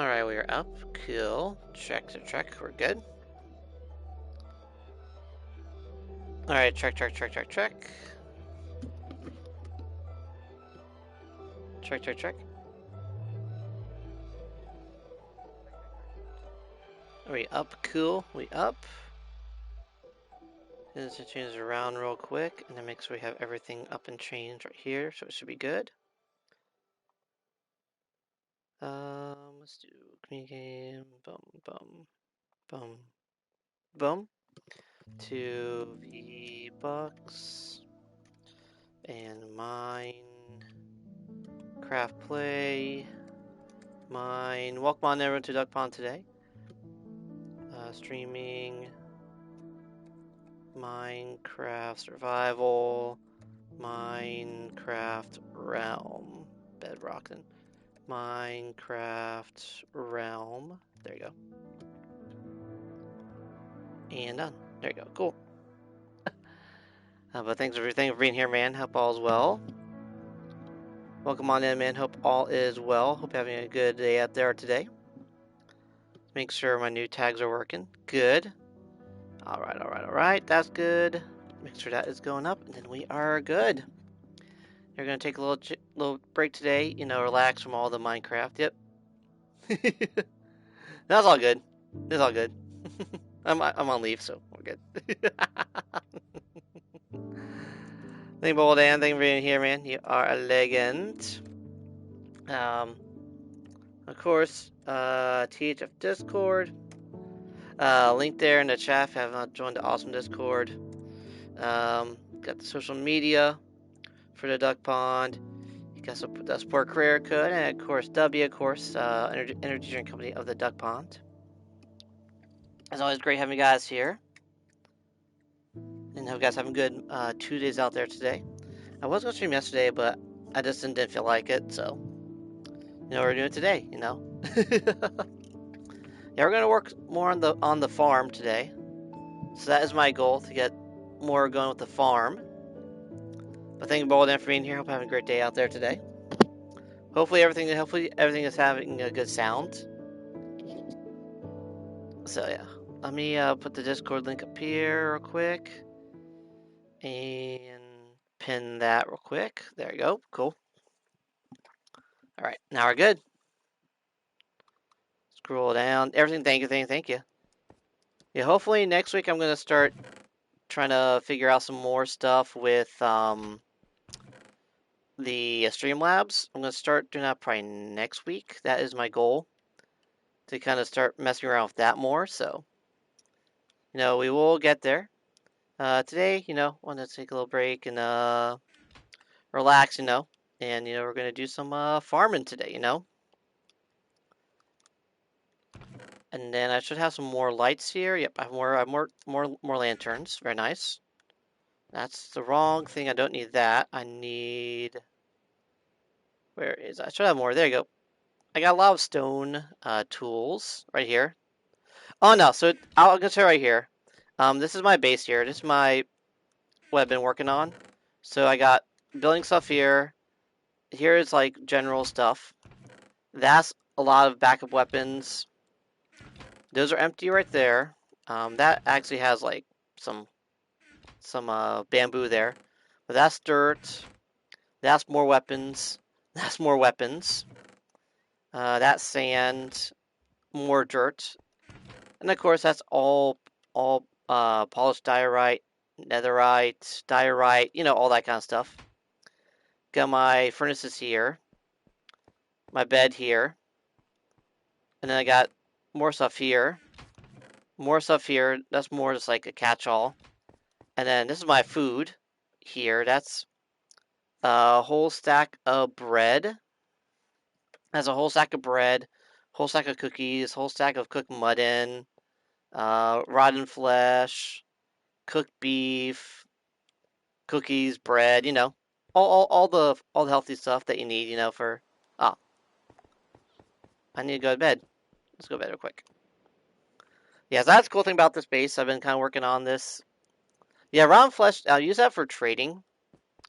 Alright, we are up. Cool. Check. We're good. Alright, check. Check. Are we up? Cool. We up. Let's change it around real quick and then make sure we have everything up and changed right here, so it should be good. Let's do communicate. Boom. To V-Bucks. And mine. Craft play. Mine. Welcome on everyone to Duck Pond today. Streaming. Minecraft Survival. Minecraft Realm. Bedrock then. Minecraft Realm. There you go. And done. There you go. Cool. But thanks for being here, man. Hope all is well. Welcome on in, man. Hope all is well. Hope you're having a good day out there today. Make sure my new tags are working. Good. All right. That's good. Make sure that is going up, and then we are good. You're gonna take a little break today. Relax from all the Minecraft. Yep. That's all good. It's all good. I'm on leave, so we're good. Thank you, Dan. Thank you for being here, man. You are a legend. Of course, THF Discord. Link there in the chat if you have not joined the awesome Discord. Got the social media for the Duck Pond. You got the support career code, and of course W, energy drink company of the Duck Pond. It's always great having you guys here, and hope you guys having good 2 days out there today. I was gonna stream yesterday, but I just didn't feel like it, so we're doing it today. Yeah, we're gonna work more on the farm today. So that is my goal, to get more going with the farm. But thank you, Bolden, for being here. Hope you're having a great day out there today. Hopefully everything is having a good sound. So yeah, let me put the Discord link up here real quick and pin that real quick. There you go. Cool. All right, now we're good. Scroll down. Everything. Thank you. Yeah, hopefully next week I'm gonna start trying to figure out some more stuff with the Streamlabs. I'm going to start doing that probably next week. That is my goal, to kind of start messing around with that more. So, we will get there. Today, want to take a little break and relax, and we're going to do some farming today, And then I should have some more lights here. Yep, I have more lanterns. Very nice. That's the wrong thing. I don't need that. I need. Where is? I should have more. There you go. I got a lot of stone tools right here. Oh no, so I'll get to right here. This is my base here. This is what I've been working on. So I got building stuff here. Here is like general stuff. That's a lot of backup weapons. Those are empty right there. That actually has like some bamboo there. But that's dirt. That's more weapons. That's more weapons. That's sand. More dirt. And of course, that's all polished diorite, netherite, diorite, all that kind of stuff. Got my furnaces here, my bed here, and then I got more stuff here, That's more just like a catch-all. And then this is my food here. That's a whole stack of bread. That's a whole stack of bread, whole stack of cookies, whole stack of cooked mutton, rotten flesh, cooked beef, cookies, bread, all the healthy stuff that you need, for. Ah, I need to go to bed. Let's go to bed real quick. Yeah, so that's the cool thing about this base. I've been kind of working on this. Yeah, rotten flesh. I'll use that for trading,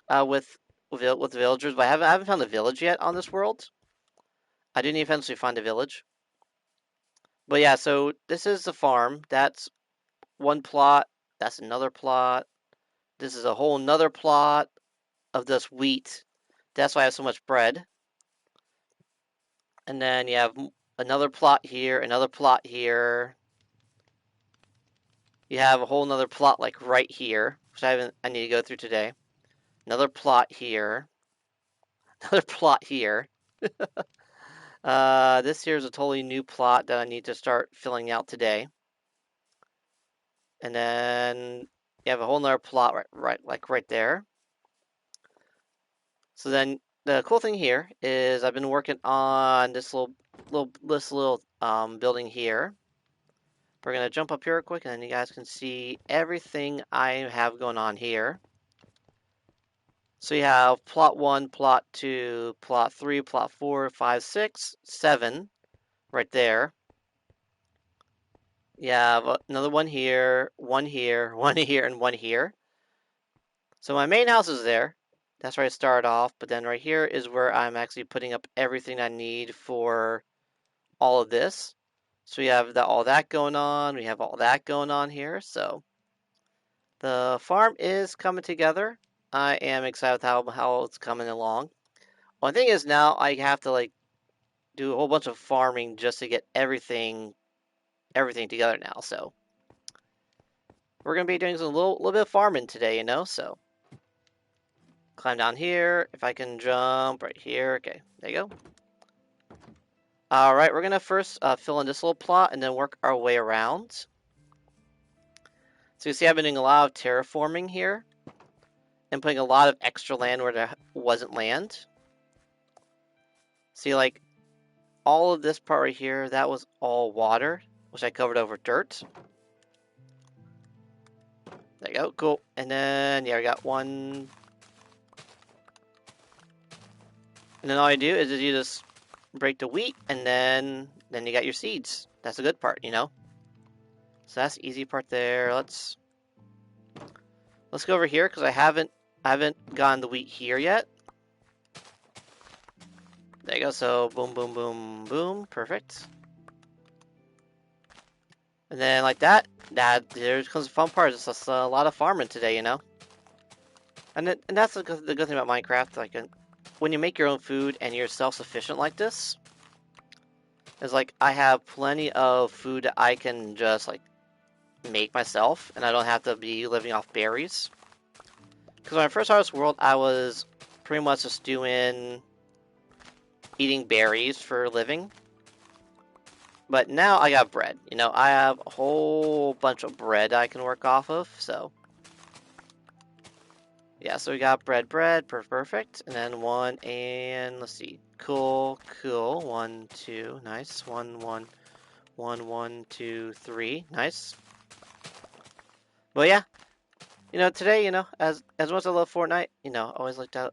with villagers, but I haven't found a village yet on this world. I do need to eventually find a village. But yeah, so this is the farm. That's one plot. That's another plot. This is a whole another plot of this wheat. That's why I have so much bread. And then you have another plot here, another plot here. You have a whole another plot like right here, which I need to go through today. Another plot here. Another plot here. This here is a totally new plot that I need to start filling out today. And then you have a whole nother plot right there. So then the cool thing here is I've been working on this little building here. We're gonna jump up here real quick, and then you guys can see everything I have going on here. So you have plot 1, plot 2, plot 3, plot 4, 5, 6, 7 right there. You have another one here, one here, one here, and one here. So my main house is there. That's where I start off, but then right here is where I'm actually putting up everything I need for all of this. So we have all that going on. We have all that going on here. So the farm is coming together. I am excited with how it's coming along. One thing is now I have to like do a whole bunch of farming just to get everything together now. So we're gonna be doing some little bit of farming today, you know. So climb down here. If I can jump right here. Okay, there you go. All right, we're gonna first fill in this little plot and then work our way around. So you see I've been doing a lot of terraforming here and putting a lot of extra land where there wasn't land. See, like, all of this part right here, that was all water, which I covered over dirt. There you go, cool. And then, yeah, I got one. And then all you do is you just break the wheat, and then you got your seeds. That's a good part, you know? So that's the easy part there. Let's go over here, because I haven't gotten the wheat here yet. There you go, so boom, boom, boom, boom, perfect. And then like that, there comes the fun part. It's just a lot of farming today, you know? And that's the good thing about Minecraft. Like, when you make your own food and you're self-sufficient like this, is like I have plenty of food that I can just like make myself, and I don't have to be living off berries. Because when I first started this world, I was pretty much just eating berries for a living. But now I got bread. You know, I have a whole bunch of bread I can work off of, so. Yeah, so we got bread, perfect. And then one, and let's see. Cool. 1, 2, nice. 1, 1, 1, 1, 2, 3, nice. But yeah, you know, today, you know, as much as I love Fortnite, you know, I always like to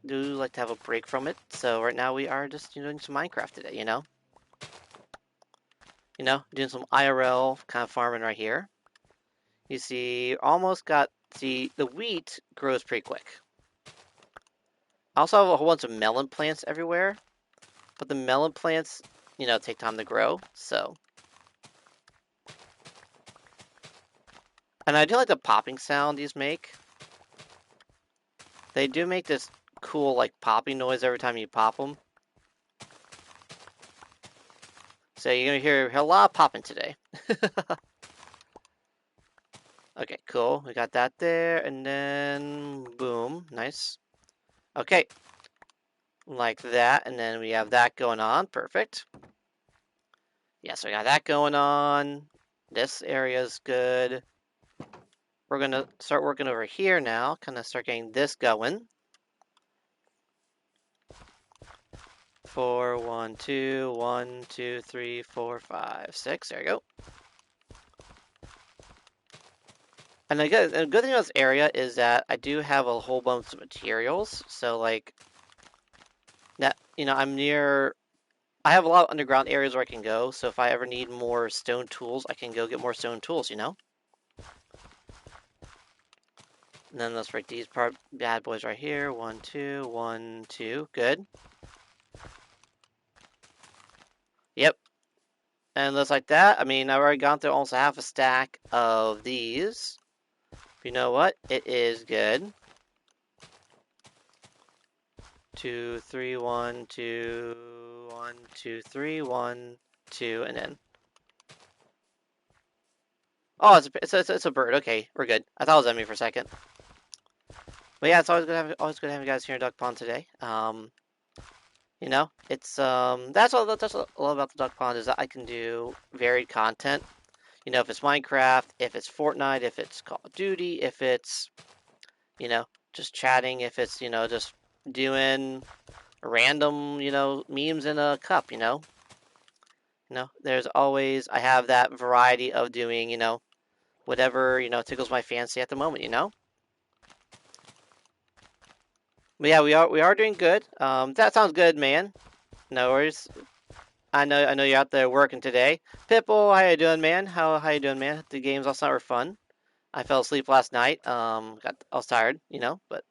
have a break from it. So right now we are just, you know, doing some Minecraft today, you know? You know, doing some IRL kind of farming right here. You see, almost got, see, the wheat grows pretty quick. I also have a whole bunch of melon plants everywhere, but the melon plants, you know, take time to grow, so. And I do like the popping sound these make. They do make this cool, like, popping noise every time you pop them. So you're gonna hear a lot of popping today. Okay, cool. We got that there, and then boom, nice. Okay, like that, and then we have that going on. Perfect. Yeah, so we got that going on. This area is good. We're gonna start working over here now. Kind of start getting this going. 4, 1, 2, 1, 2, 3, 4, 5, 6. There you go. And the good thing about this area is that I do have a whole bunch of materials. So like that, you know, I have a lot of underground areas where I can go. So if I ever need more stone tools, I can go get more stone tools, you know? And then let's break these bad boys right here. 1, 2, 1, 2. Good. Yep. And just like that, I mean, I've already gone through almost half a stack of these. You know what? It is good. 2, 3, 1, 2, 1, 2, 3, 1, 2, and then. Oh, it's a bird. Okay, we're good. I thought it was enemy for a second. But yeah, it's always good having you guys here in Duck Pond today. You know, it's that's all I love about the Duck Pond is that I can do varied content. You know, if it's Minecraft, if it's Fortnite, if it's Call of Duty, if it's, you know, just chatting, if it's, you know, just doing random, you know, memes in a cup, you know. You know, there's always I have that variety of doing, you know, whatever, you know, tickles my fancy at the moment, you know. But yeah, we are doing good. That sounds good, man. No worries. I know you're out there working today. Pipple, how you doing, man? How you doing, man? The games last night were fun. I fell asleep last night. I was tired, you know, but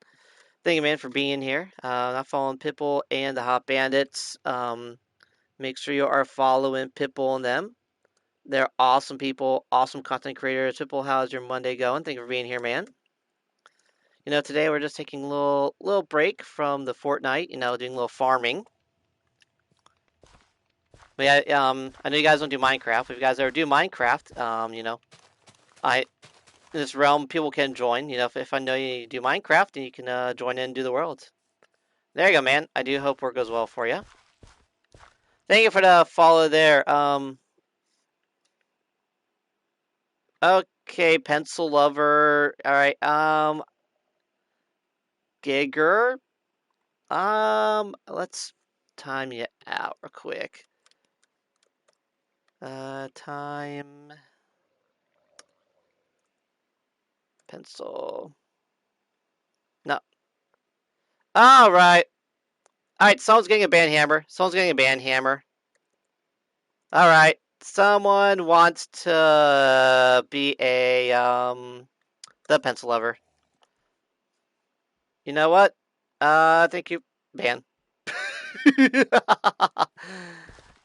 thank you, man, for being here. Not following Pipple and the Hot Bandits. Make sure you are following Pipple and them. They're awesome people, awesome content creators. Pipple, how's your Monday going? Thank you for being here, man. You know, today we're just taking a little break from the Fortnite. You know, doing a little farming. But yeah, I know you guys don't do Minecraft. If you guys ever do Minecraft, you know, I in this realm people can join. You know, if I know you do Minecraft, then you can join in and do the world. There you go, man. I do hope work goes well for you. Thank you for the follow there. Okay, pencil lover. All right. Giger. Let's time you out real quick. Time pencil. No. All right. All right. Someone's getting a band hammer. Someone's getting a band hammer. All right. Someone wants to be a the pencil lover. You know what? Thank you, ban.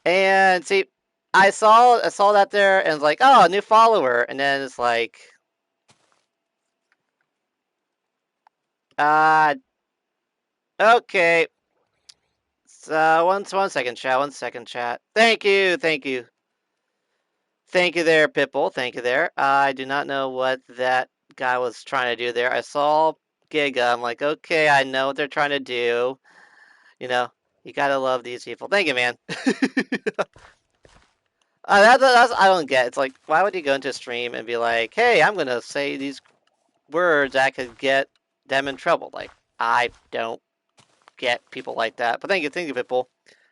And see, I saw that there and was like, oh, new follower, and then it's like, uh, okay. So one second, chat. 1 second, chat. Thank you there, Pitbull. Thank you there. I do not know what that guy was trying to do there. I saw Giga. I'm like, okay, I know what they're trying to do. You know, you gotta love these people. Thank you, man. That's I don't get. It's like, why would you go into a stream and be like, hey, I'm gonna say these words that could get them in trouble? Like, I don't get people like that. But thank you, people.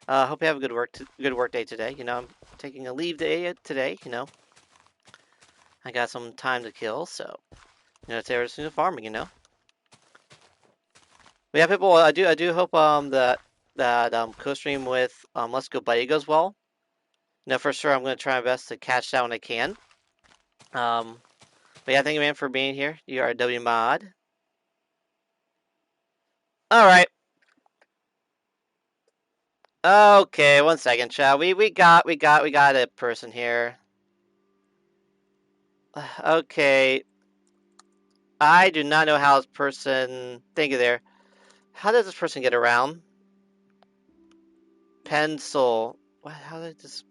Hope you have a good work day today. You know, I'm taking a leave day today. You know, I got some time to kill, so you know, it's everything farming. You know, but yeah, people. I do hope that co-stream with Let's Go Buddy goes well. You know, for sure, I'm gonna try my best to catch that when I can. Um, but yeah, thank you, man, for being here. You are a W mod. All right. Okay, 1 second, chat. We got a person here. Okay. I do not know how this person. Thank you there. How does this person get around? Pencil. What? How did this?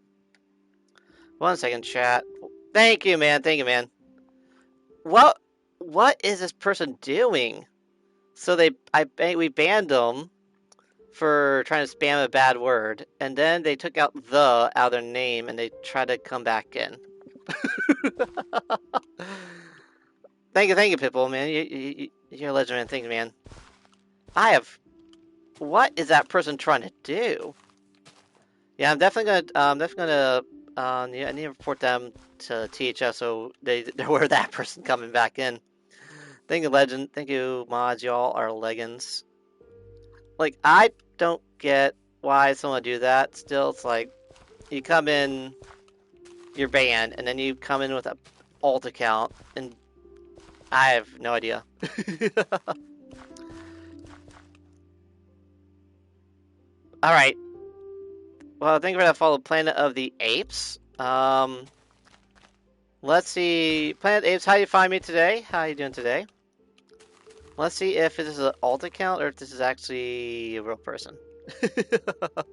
1 second, chat. Thank you, man. Thank you, man. What? What is this person doing? So we banned them for trying to spam a bad word, and then they took out the out of their name and they tried to come back in. Thank you, Pitbull, man. You're a legend, man. Thank you, man. What is that person trying to do? Yeah, I'm definitely gonna. Yeah, I need to report them to THS so they're aware of that person coming back in. Thank you, legend. Thank you, mods. Y'all are legends. Like, I don't get why someone would do that. Still, it's like you come in, you're banned, and then you come in with a alt account, and I have no idea. All right. Well, thank you for that follow, Planet of the Apes. Let's see. Planet Apes, how do you find me today? How are you doing today? Let's see if this is an alt account or if this is actually a real person. But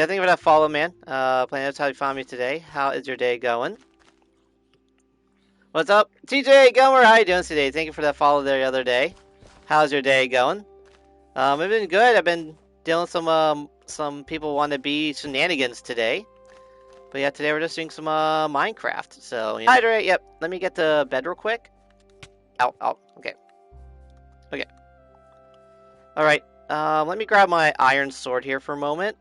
yeah, thank you for that follow, man. Planet Apes, how do you find me today? How is your day going? What's up? TJ Gomer, how you doing today? Thank you for that follow there the other day. How's your day going? It's been good. I've been dealing some people want to be shenanigans today. But yeah, today we're just doing some Minecraft. So hydrate. Yep. Let me get to bed real quick. Ow. Okay. All right. Let me grab my iron sword here for a moment.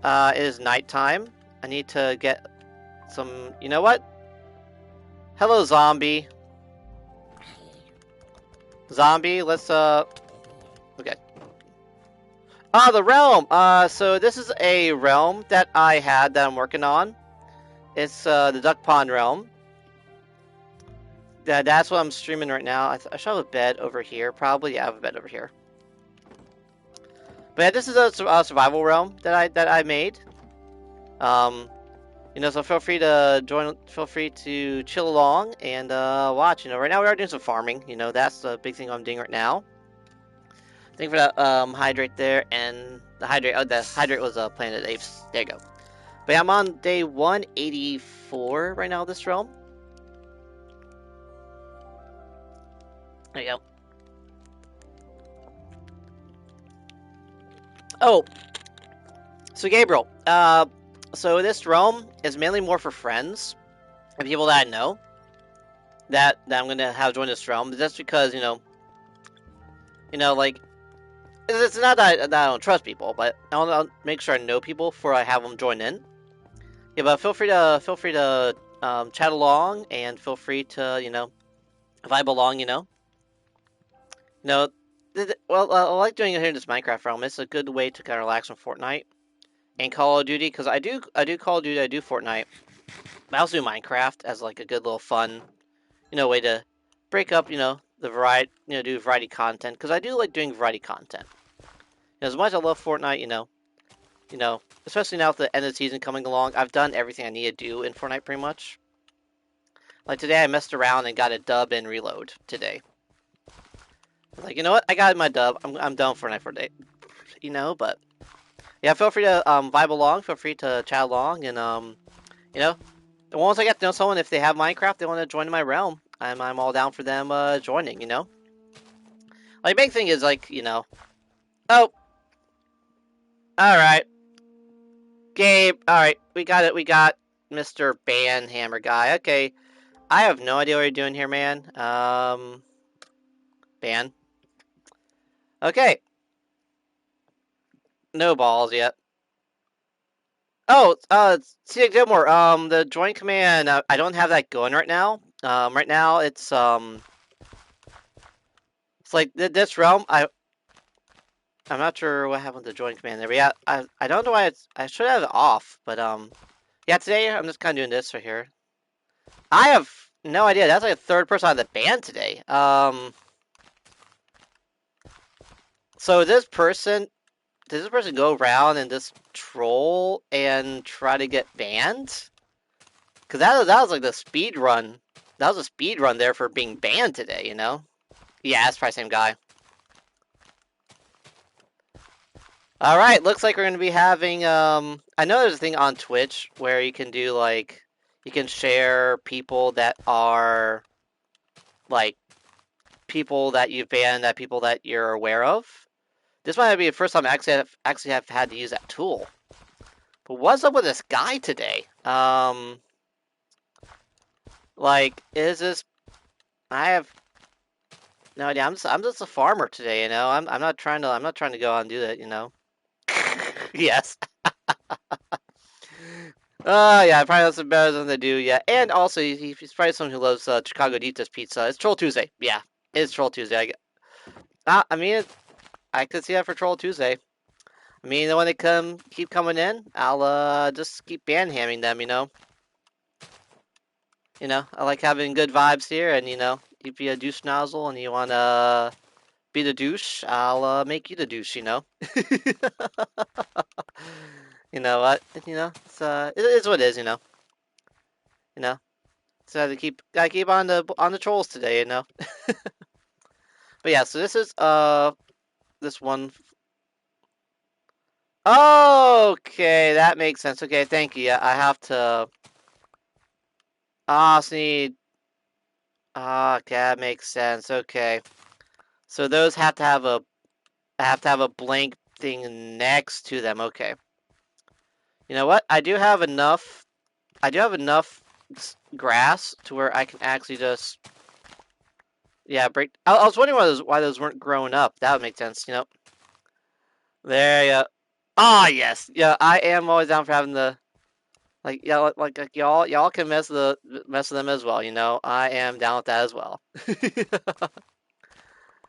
It is nighttime. I need to get some. You know what? Hello, zombie. Zombie. Let's Okay. The realm. So this is a realm that I had that I'm working on. It's the Duck Pond realm. That's what I'm streaming right now. I should have a bed over here, probably. Yeah, I have a bed over here. But yeah, this is a survival realm that I made. So feel free to join. Feel free to chill along and watch. Right now we are doing some farming. That's the big thing I'm doing right now. Thank you for that hydrate there, and the hydrate. Oh, the hydrate was Planet Apes. There you go. But yeah, I'm on day 184 right now of this realm. There you go. Oh, so Gabriel. So this realm is mainly more for friends and people that I know that I'm gonna have join this realm. Just because like it's not that I don't trust people, but I'll make sure I know people before I have them join in. Yeah, but feel free to chat along and feel free to vibe along. Well, I like doing it here in this Minecraft realm. It's a good way to kind of relax on Fortnite and Call of Duty because I do Call of Duty, I do Fortnite, but I also do Minecraft as like a good little fun, way to break up, the variety, do variety content because I do like doing variety content. As much as I love Fortnite, especially now with the end of the season coming along, I've done everything I need to do in Fortnite pretty much. Like today, I messed around and got a dub in Reload today. Like, you know what? I got my dub. I'm done Fortnite for a day. But yeah, feel free to vibe along. Feel free to chat along, and once I get to know someone, if they have Minecraft, they want to join my realm, I'm all down for them joining. Like big thing is like oh, all right, Gabe. All right, we got it. We got Mr. Banhammer guy. Okay, I have no idea what you're doing here, man. Ban. Okay. No balls yet. Oh, see, Gilmore. The join command. I don't have that going right now. Right now it's like this realm. I'm not sure what happened to the join command there, but yeah, I don't know why I should have it off, but yeah, today I'm just kind of doing this right here. I have no idea. That's like a third person on the band today. So this person. Did this person go around and just troll and try to get banned? Because that was like the speed run. That was a speed run there for being banned today, Yeah, that's probably the same guy. Alright, looks like we're going to be having, I know there's a thing on Twitch where you can do, like, you can share people that are, like, people that you've banned, that people that you're aware of. This might be the first time I actually have had to use that tool. But what's up with this guy today? Like, is this? I have no idea. I'm just a farmer today. I'm not trying to go out and do that. Yes. Yeah, I probably know some better than they do. Yeah, and also he's probably someone who loves Chicago Dita's pizza. It's Troll Tuesday. Yeah, it's Troll Tuesday. I mean, I could see that for Troll Tuesday. I mean, when they keep coming in, I'll just keep banhamming them. I like having good vibes here, and if you're a douche nozzle and you wanna be the douche, I'll make you the douche. You know what? it is what it is, you know. You know. So gotta keep on the trolls today, you know. But yeah, so this is this one. Okay, that makes sense. Okay, thank you. Yeah, I have to. So need. Okay, that makes sense. Okay, so those have to have a blank thing next to them. Okay. You know what? I do have enough. I do have enough grass to where I can actually just. Yeah, break. I was wondering why those weren't growing up. That would make sense. You know. There you go. Ah, yes. Yeah, I am always down for having the like yeah, like y'all can mess with them as well, you know. I am down with that as well.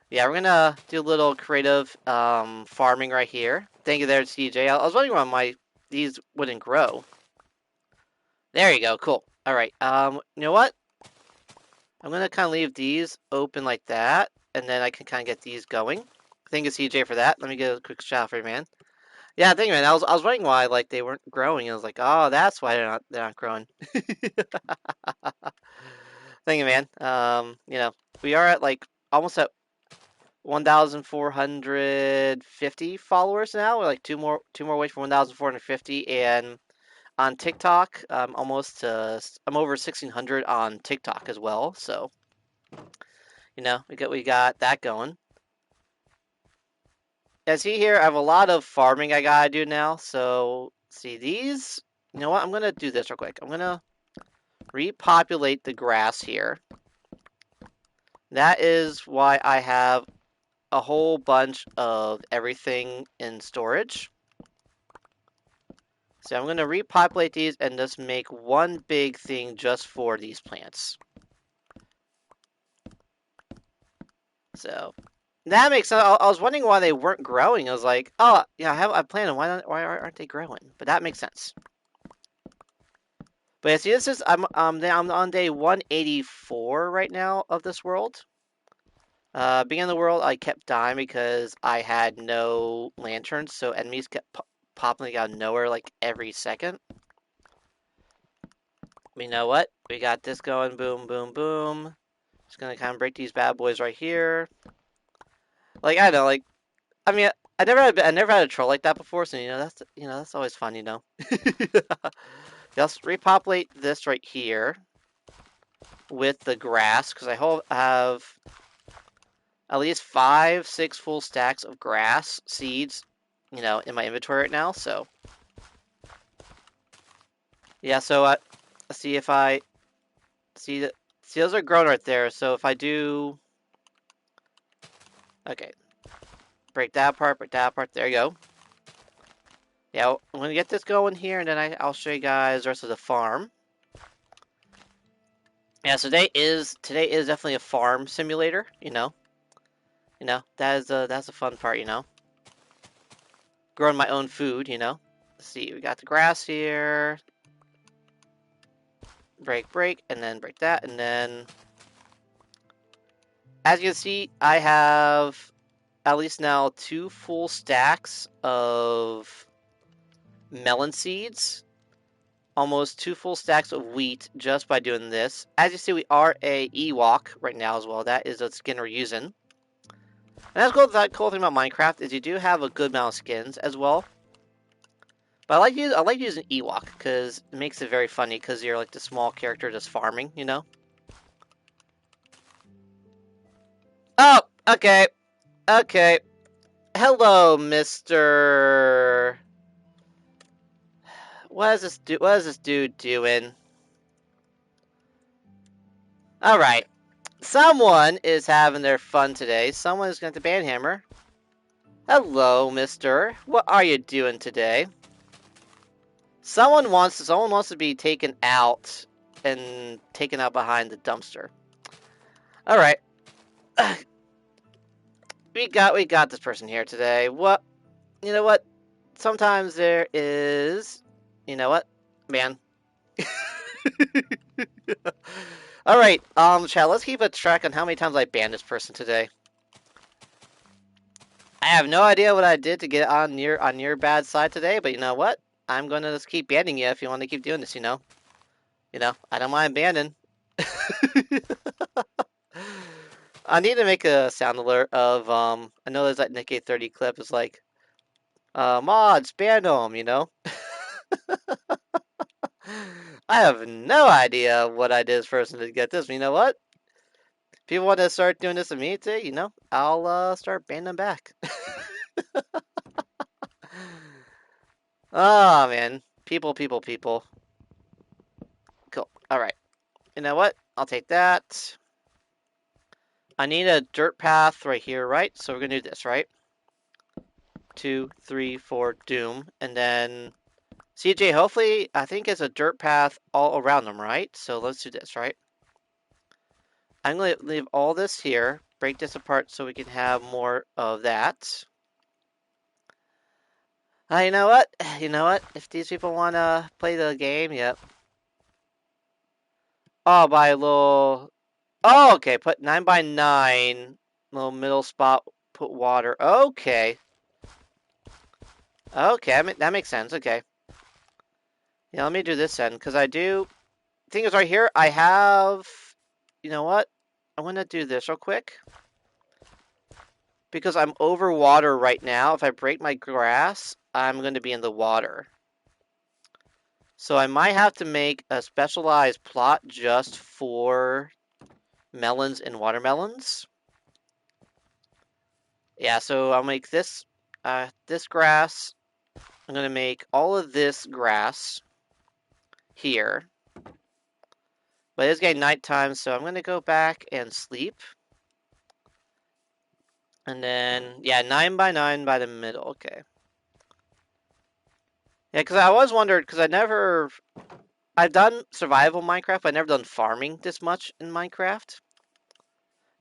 Yeah, we're gonna do a little creative farming right here. Thank you there, CJ. I was wondering why these wouldn't grow. There you go, cool. Alright, you know what? I'm gonna kinda leave these open like that, and then I can kinda get these going. Thank you, CJ, for that. Let me get a quick shot for you, man. Yeah, thank you, man. I was wondering why like they weren't growing. I was like, oh, that's why they're not growing. Thank you, man. You know, we are at like almost at 1,450 followers now. We're like two more away from 1,450, and on TikTok, I'm over 1,600 on TikTok as well. So, you know, we got that going. As see here, I have a lot of farming I gotta do now. So, see these. You know what? I'm gonna do this real quick. I'm gonna repopulate the grass here. That is why I have a whole bunch of everything in storage. So I'm going to repopulate these and just make one big thing just for these plants. So that makes sense. I was wondering why they weren't growing. I was like, oh yeah, I planted. Why aren't they growing? But that makes sense. But yeah, see, this is I'm on day 184 right now of this world. Beginning of the world, I kept dying because I had no lanterns, so enemies kept popping out of nowhere like every second. You know what? We got this going. Boom, boom, boom. Just gonna kind of break these bad boys right here. Like I know, like I mean, I never had a troll like that before, so that's always fun, you know. Just repopulate this right here with the grass because I have at least 5, 6 full stacks of grass seeds, you know, in my inventory right now. So yeah, so let's see if I see those are growing right there. So if I do, okay, break that apart, break that apart. There you go. Yeah, I'm gonna get this going here, and then I'll show you guys the rest of the farm. Yeah, so today is definitely a farm simulator. That's a fun part. Growing my own food. Let's see, we got the grass here. Break, and then break that, and then as you can see, I have at least now 2 full stacks of melon seeds. Almost 2 full stacks of wheat just by doing this. As you see, we are a Ewok right now as well. That is the skin we're using. And that's cool. That cool thing about Minecraft is you do have a good amount of skins as well. But I like using Ewok because it makes it very funny because you're like the small character just farming, you know. Oh, okay, okay. Hello, Mister. What is this dude doing? All right. Someone is having their fun today. Someone is going to banhammer. Hello, mister. What are you doing today? Someone wants to be taken out and taken out behind the dumpster. All right. we got this person here today. What? You know what? Sometimes there is, you know what? Man. All right. Chat, let's keep a track on how many times I banned this person today. I have no idea what I did to get on your bad side today, but you know what? I'm gonna just keep banning you if you want to keep doing this, you know? I don't mind banning. I need to make a sound alert of, I know there's that Nikkei 30 clip, is like, mods, ban them, you know? I have no idea what I did first to get this, but you know what? People want to start doing this to me too, you know? I'll start banning them back. Oh man, people, people, people. Cool. All right. You know what? I'll take that. I need a dirt path right here, right? So we're gonna do this, right? 2, 3, 4, doom, and then CJ. Hopefully, I think it's a dirt path all around them, right? So let's do this, right? I'm gonna leave all this here, break this apart so we can have more of that. You know what? You know what? If these people wanna play the game, yep. Oh, by a little. Oh, okay. Put 9x9, little middle spot. Put water. Okay. Okay, that makes sense. Okay. Yeah, let me do this then, because I do. Thing is, right here, I have. You know what? I want to do this real quick. Because I'm over water right now. If I break my grass, I'm going to be in the water. So I might have to make a specialized plot just for melons and watermelons. Yeah, so I'll make this this grass. I'm going to make all of this grass here. But it's getting nighttime, so I'm going to go back and sleep. And then, yeah, 9x9 by the middle. Okay. Yeah, because I was wondering, because I've done survival Minecraft, but I've never done farming this much in Minecraft.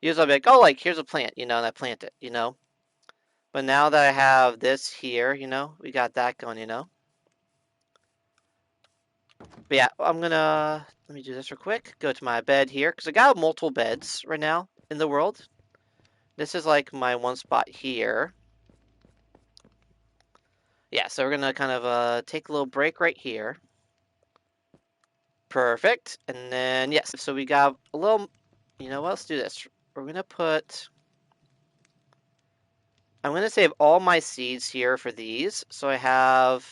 Usually I'll be like, oh, like, here's a plant, and I plant it, But now that I have this here, we got that going. But yeah, let me do this real quick. Go to my bed here, because I got multiple beds right now in the world. This is like my one spot here. Yeah, so we're gonna kind of take a little break right here. Perfect. And then, yes, so we got a little, let's do this. We're gonna I'm gonna save all my seeds here for these. So I have,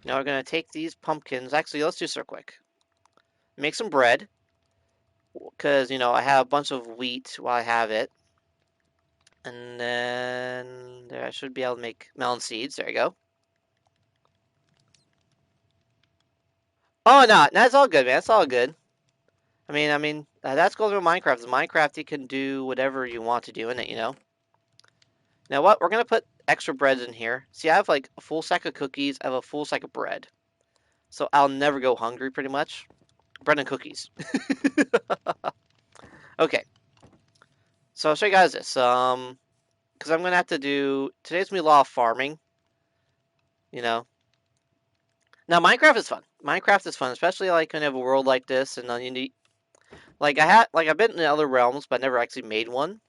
we're gonna take these pumpkins. Actually, let's do this real quick. Make some bread. Because, I have a bunch of wheat while I have it. And then there I should be able to make melon seeds. There you go. Oh no, that's all good, man. That's all good. That's goes with Minecraft. In Minecraft, you can do whatever you want to do in it. Now what? We're gonna put extra breads in here. See, I have like a full sack of cookies. I have a full sack of bread, so I'll never go hungry. Pretty much, bread and cookies. Okay, so I'll show you guys this. Because I'm gonna have to do today's gonna be a lot of farming. Now Minecraft is fun. Minecraft is fun, especially like when you have a world like this, and then you need I've been in other realms, but I never actually made one.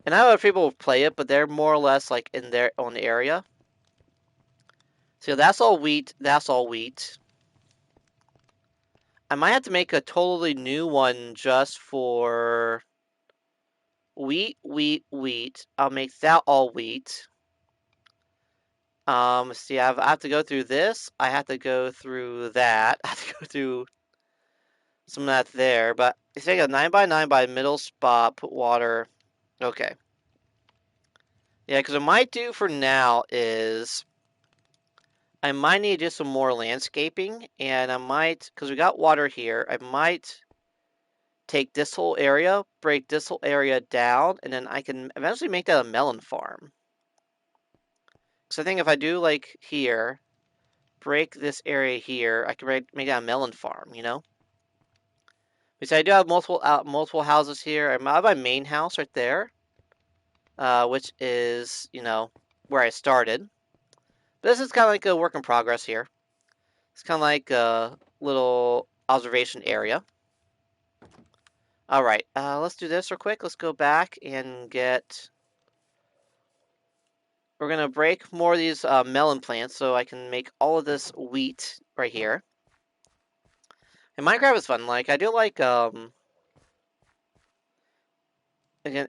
And I know other people play it, but they're more or less like in their own area. So that's all wheat. That's all wheat. I might have to make a totally new one just for wheat, wheat, wheat. I'll make that all wheat. See, I have to go through this. I have to go through that. I have to go through some of that there. But you take a 9x9 by middle spot, put water. Okay. Yeah, because what I might do for now is I might need to do some more landscaping, and I might, because we got water here, I might take this whole area, break this whole area down, and then I can eventually make that a melon farm. So I think if I do like here, break this area here, I can make that a melon farm. Because I do have multiple houses here. I have my main house right there, which is, where I started. But this is kind of like a work in progress here. It's kind of like a little observation area. All right, let's do this real quick. Let's go back and get we're gonna break more of these melon plants so I can make all of this wheat right here. And Minecraft is fun. Like I do like again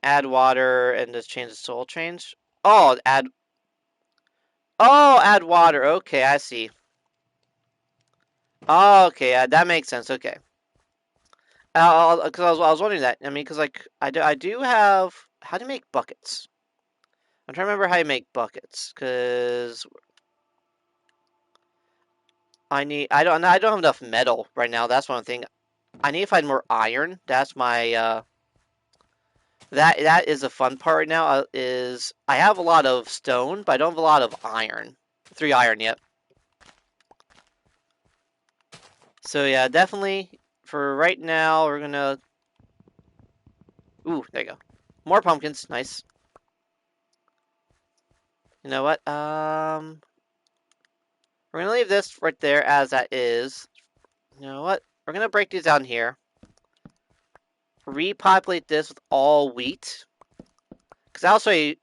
add water and just change the soil change. Oh, add water. Okay, I see. Oh, okay, that makes sense. Okay. Because I was wondering that. I mean, because like I do have how to make buckets. I'm trying to remember how you make buckets because I don't have enough metal right now. That's one thing. I need to find more iron. That's my that is the fun part right now. Is I have a lot of stone, but I don't have a lot of iron. 3 iron yet. So yeah, definitely for right now we're gonna. Ooh, there you go. More pumpkins. Nice. You know what? We're gonna leave this right there as that is. You know what? We're gonna break these down here. Repopulate this with all wheat. Because also, if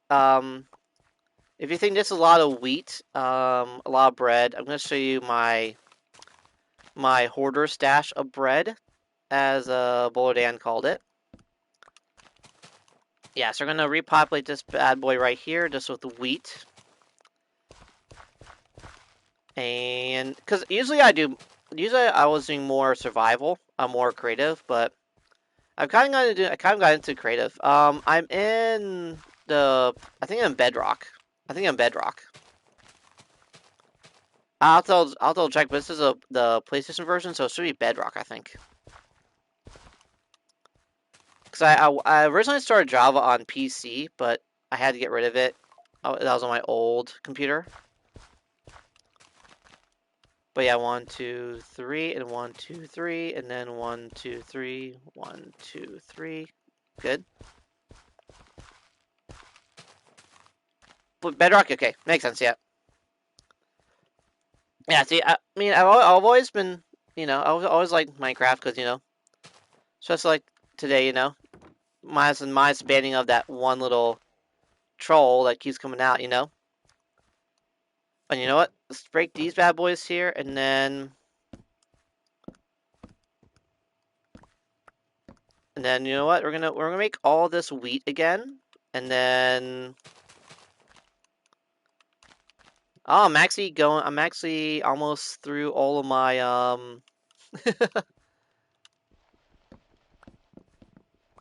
you think this is a lot of wheat, a lot of bread, I'm gonna show you my hoarder stash of bread, as Bolodan called it. Yeah, so we're gonna repopulate this bad boy right here just with wheat. And because usually I was doing more survival, more creative, but I kind of got into creative. I'm in I think I'm Bedrock. I think I'm Bedrock. I'll double check, but this is the PlayStation version, so it should be Bedrock, I think. Because I originally started Java on PC, but I had to get rid of it. Oh, that was on my old computer. But yeah, 1, 2, 3, and 1, 2, 3, and then 1, 2, 3, 1, 2, 3. Good. But Bedrock, okay, makes sense. Yeah. Yeah. See, I mean, I've always been, I always liked Minecraft because especially like today, minus the banning of that one little troll that keeps coming out, And you know what? Let's break these bad boys here, and then you know what? We're gonna make all this wheat again, and then oh, I'm actually almost through all of my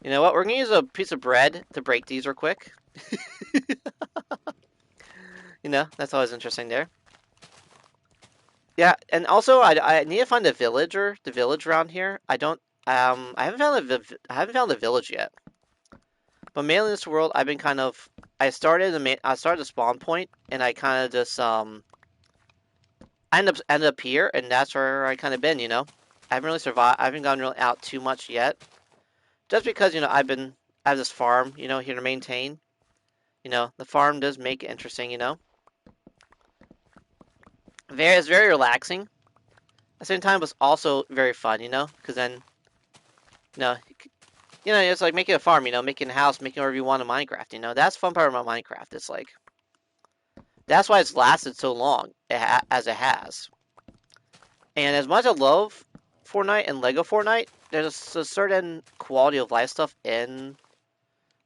You know what? We're gonna use a piece of bread to break these real quick. That's always interesting there. Yeah, and also I need to find the village around here. I haven't found the village yet. But mainly in this world, I've been I started the spawn point, and I kind of just I ended up here, and that's where I kind of been. I haven't really survived. I haven't gotten really out too much yet, just because I have this farm, here to maintain. The farm does make it interesting. It's very relaxing. At the same time, it's also very fun. Because then, you know, it's like making a farm. Making a house, making whatever you want in Minecraft. That's the fun part about Minecraft. It's like that's why it's lasted so long as it has. And as much as I love Fortnite and Lego Fortnite, there's a certain quality of life stuff in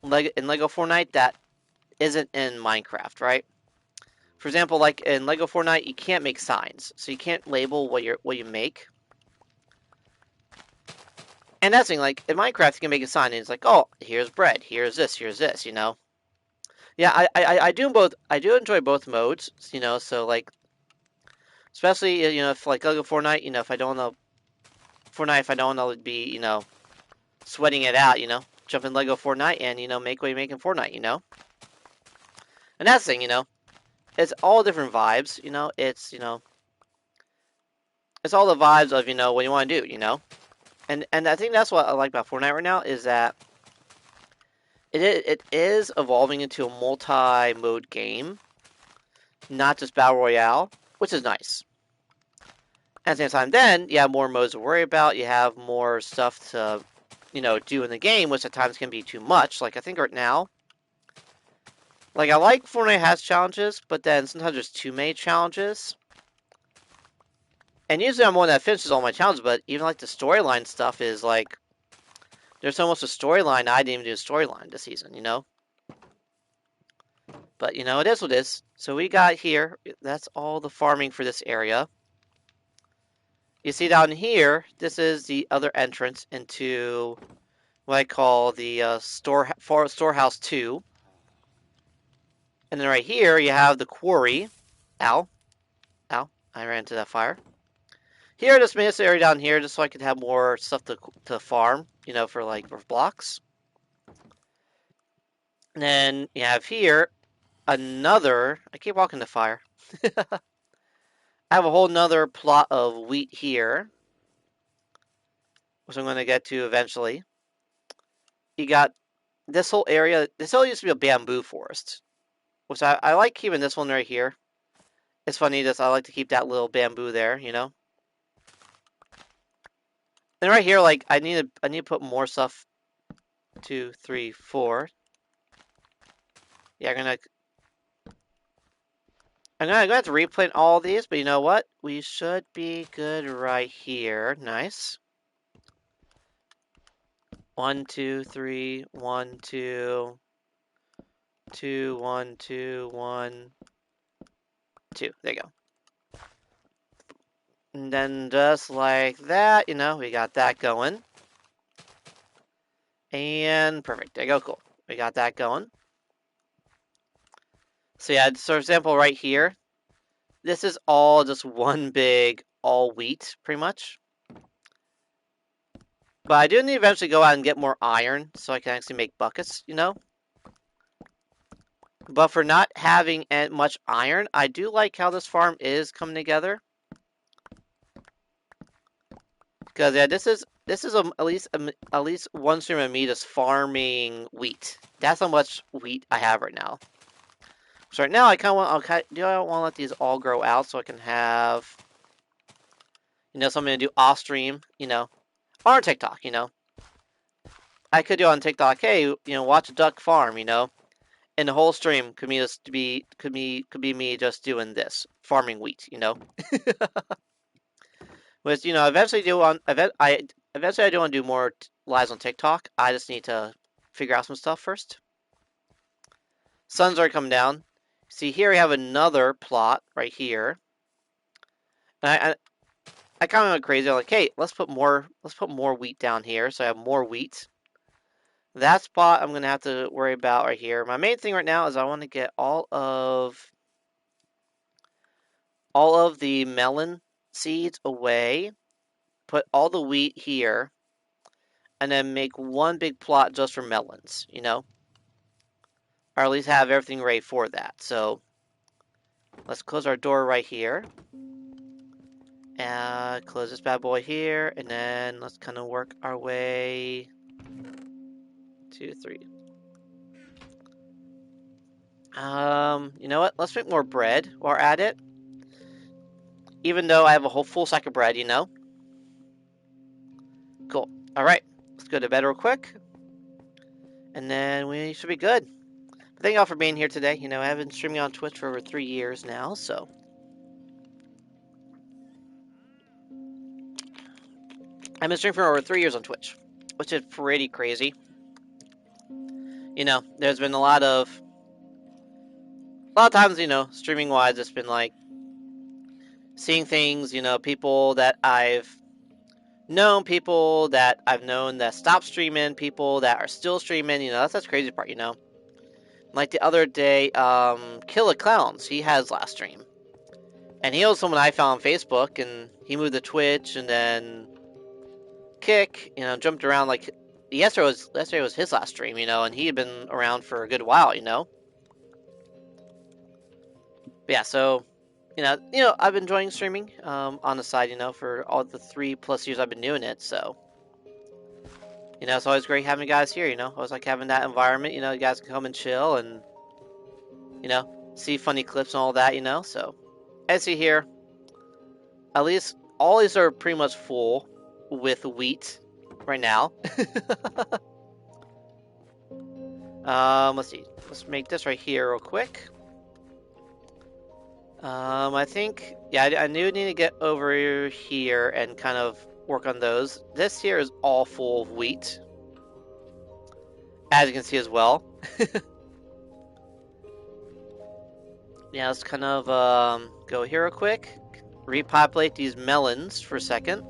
Lego Fortnite that isn't in Minecraft, right? For example, like in Lego Fortnite, you can't make signs, so you can't label what you make. And that's the thing, like in Minecraft, you can make a sign, and it's like, oh, here's bread, here's this. Yeah, I do both. I do enjoy both modes, So like, especially if like Lego Fortnite, if I don't want if I don't want to be sweating it out, jump in Lego Fortnite and make what you make in Fortnite, And that's the thing, it's all different vibes, it's all the vibes of what you want to do, And I think that's what I like about Fortnite right now is that it is evolving into a multi-mode game, not just battle royale, which is nice. At the same time, then you have more modes to worry about. You have more stuff to, do in the game, which at times can be too much. Like I think right now, Like, I like Fortnite has challenges, but then sometimes there's too many challenges. And usually I'm one that finishes all my challenges, but even like the storyline stuff is like, there's so much a storyline, I didn't even do a storyline this season, you know? But, you know, it is what it is. So we got here, that's all the farming for this area. You see down here, this is the other entrance into what I call the storehouse 2. And then right here, you have the quarry. Ow. Ow. I ran into that fire. Here, I just made this area down here just so I could have more stuff to farm, you know, for like for blocks. And then you have here another. I keep walking the fire. I have a whole nother plot of wheat here, which I'm going to get to eventually. You got this whole area. This all used to be a bamboo forest, which I like keeping this one right here. It's funny, just I like to keep that little bamboo there, you know. And right here, like I need to put more stuff. 2, 3, 4. Yeah, I'm gonna have to replant all these, but you know what? We should be good right here. Nice. 1, 2, 3, 1, 2, 2, 1, 2, 1, 2. There you go. And then just like that, you know, we got that going. And perfect. There you go. Cool. We got that going. So yeah, so for example, right here, this is all just one big all wheat, pretty much. But I do need to eventually go out and get more iron so I can actually make buckets, you know? But for not having much iron, I do like how this farm is coming together. Because yeah, this is at least one stream of me just farming wheat. That's how much wheat I have right now. So right now I kind of want I want to let these all grow out so I can have, you know, something to do off stream, you know, or on TikTok, you know. I could do on TikTok, hey, you know, watch a duck farm, you know, and the whole stream could be me just doing this, farming wheat, you know. Which, you know, eventually I do want to do more lives on TikTok. I just need to figure out some stuff first. Sun's already coming down. See, here we have another plot right here. And I kind of went crazy. I'm like, hey, let's put more wheat down here, so I have more wheat. That spot I'm gonna have to worry about right here. My main thing right now is I want to get all of the melon seeds away. Put all the wheat here, and then make one big plot just for melons. You know, or at least have everything ready for that. So let's close our door right here. Close this bad boy here, and then let's kind of work our way. 2, 3. You know what? Let's make more bread while we're at it. Even though I have a whole full sack of bread, you know. Cool. All right, let's go to bed real quick, and then we should be good. Thank y'all for being here today. You know, I've been streaming on Twitch for over 3 years now, so I've been streaming for over 3 years on Twitch, which is pretty crazy. You know, there's been a lot of times, you know, streaming wise, it's been like seeing things, you know, people that I've known, people that I've known that stopped streaming, people that are still streaming, you know, that's the crazy part, you know. Like the other day, Killer Clowns, he has last stream. And he was someone I found on Facebook, and he moved to Twitch, and then Kick, you know, jumped around like yesterday was his last stream, you know, and he had been around for a good while, you know. But yeah, so you know, I've been enjoying streaming on the side, you know, for all the 3+ years I've been doing it. So, you know, it's always great having you guys here. You know, I always like having that environment. You know, you guys can come and chill and, you know, see funny clips and all that. You know, so as you see here, at least all these are pretty much full with wheat right now. Let's see. Let's make this right here real quick. I think, yeah, I do need to get over here and kind of work on those. This here is all full of wheat, as you can see as well. Yeah, let's kind of go here real quick. Repopulate these melons for a second.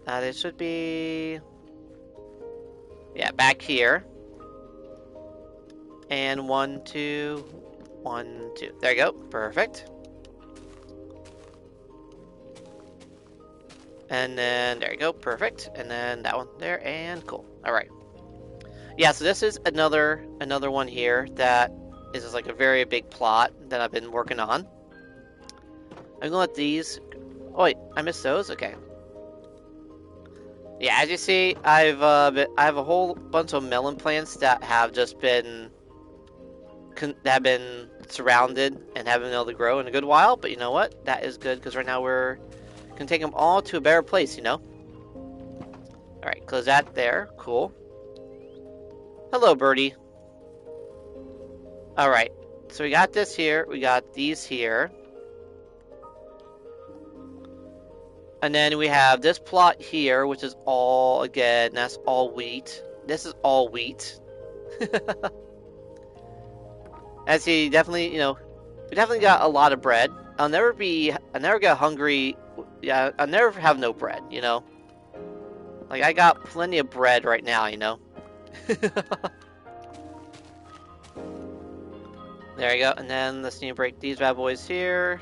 They should be, yeah, back here. And 1, 2, 1, 2. There you go. Perfect. And then there you go. Perfect. And then that one there, and cool. All right. Yeah, so this is another one here that is just like a very big plot that I've been working on. I'm gonna let these. Oh wait, I missed those. Okay. Yeah, as you see, I have a whole bunch of melon plants that have just been surrounded and haven't been able to grow in a good while. But you know what? That is good because right now we're gonna take them all to a better place. You know. All right, close that there. Cool. Hello, birdie. All right, so we got this here. We got these here. And then we have this plot here, which is all, again, that's all wheat. This is all wheat. As he definitely, you know, we definitely got a lot of bread. I never get hungry. Yeah, I'll never have no bread, you know? Like, I got plenty of bread right now, you know? There you go. And then let's need to break these bad boys here.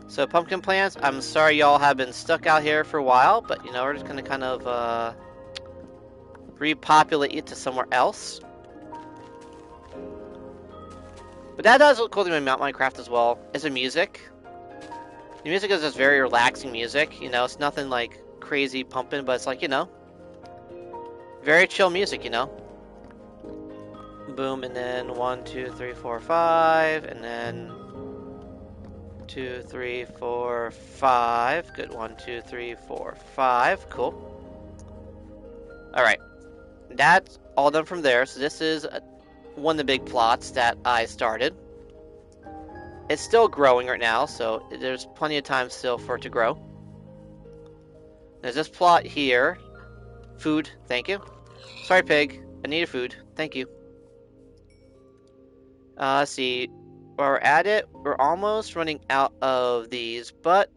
So pumpkin plants, I'm sorry y'all have been stuck out here for a while, but you know, we're just gonna kind of repopulate it to somewhere else. But that does look cool to me about Minecraft as well, is the music. The music is just very relaxing music, you know, it's nothing like crazy pumping, but it's like, you know, very chill music, you know. Boom, and then 1, 2, 3, 4, 5, and then 2, 3, 4, 5. Good. 1, 2, 3, 4, 5. Cool. All right. That's all done from there. So this is one of the big plots that I started. It's still growing right now, so there's plenty of time still for it to grow. There's this plot here. Food. Thank you. Sorry, pig. I need food. Thank you. Let's see. While we're at it, we're almost running out of these, but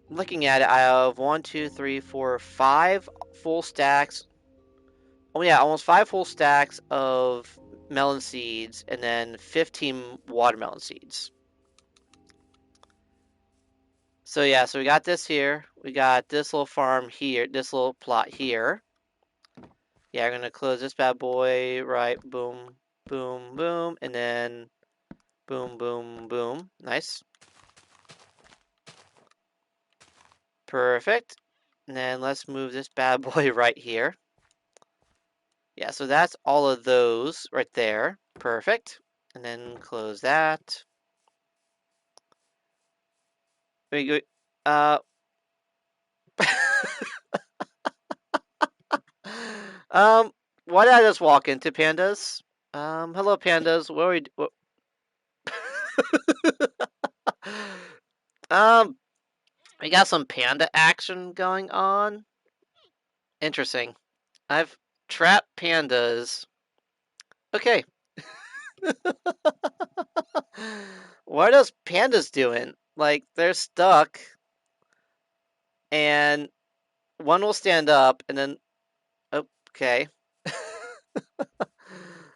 looking at it, I have 1, 2, 3, 4, 5 full stacks. Oh yeah, almost 5 full stacks of melon seeds, and then 15 watermelon seeds. So yeah, so we got this here. We got this little farm here, this little plot here. Yeah, we're gonna close this bad boy, right? Boom, boom, boom, and then boom, boom, boom. Nice. Perfect. And then let's move this bad boy right here. Yeah, so that's all of those right there. Perfect. And then close that. We go. Um, why did I just walk into pandas? Hello pandas. What are we? Um, we got some panda action going on. Interesting. I've trapped pandas. Okay. What are those pandas doing? Like, they're stuck, and one will stand up, and then. Okay.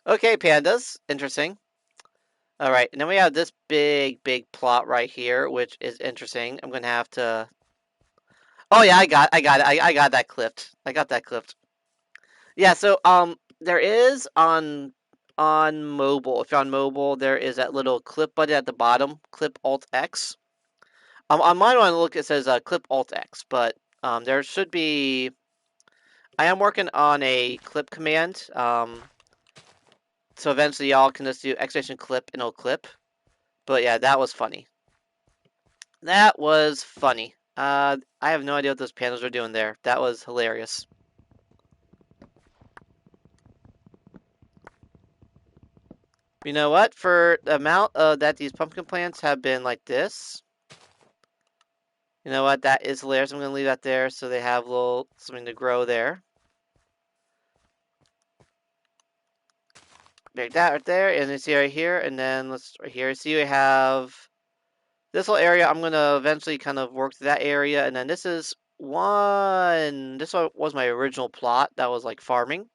Okay, pandas. Interesting. All right, and then we have this big, big plot right here, which is interesting. I'm gonna have to. Oh yeah, I got it. I got that clipped. I got that clipped. Yeah. So there is on mobile. If you're on mobile, there is that little clip button at the bottom. Clip Alt X. On mine when I look, it says Clip Alt X, but there should be. I am working on a clip command. So eventually y'all can just do exclamation clip and it'll clip. But yeah, that was funny. That was funny. I have no idea what those panels are doing there. That was hilarious. You know what? For the amount that these pumpkin plants have been like this, you know what? That is hilarious. I'm going to leave that there so they have a little something to grow there. Make that right there, and you see right here, and then let's right here. See, we have this little area. I'm going to eventually kind of work through that area, and then this is one. This one was my original plot that was like farming.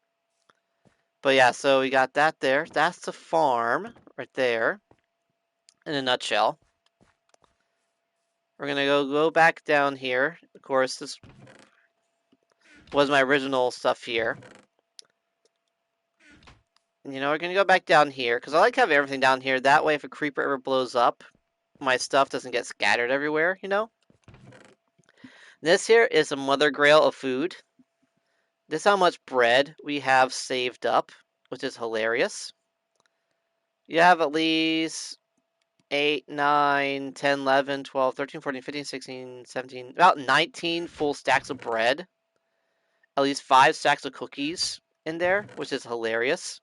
But yeah, so we got that there. That's the farm right there in a nutshell. We're gonna go back down here. Of course, this was my original stuff here. And, you know, we're gonna go back down here because I like having everything down here. That way, if a creeper ever blows up, my stuff doesn't get scattered everywhere. You know. This here is a mother grail of food. This is how much bread we have saved up, which is hilarious. You have at least 8, 9, 10, 11, 12, 13, 14, 15, 16, 17, about 19 full stacks of bread. At least 5 stacks of cookies in there, which is hilarious.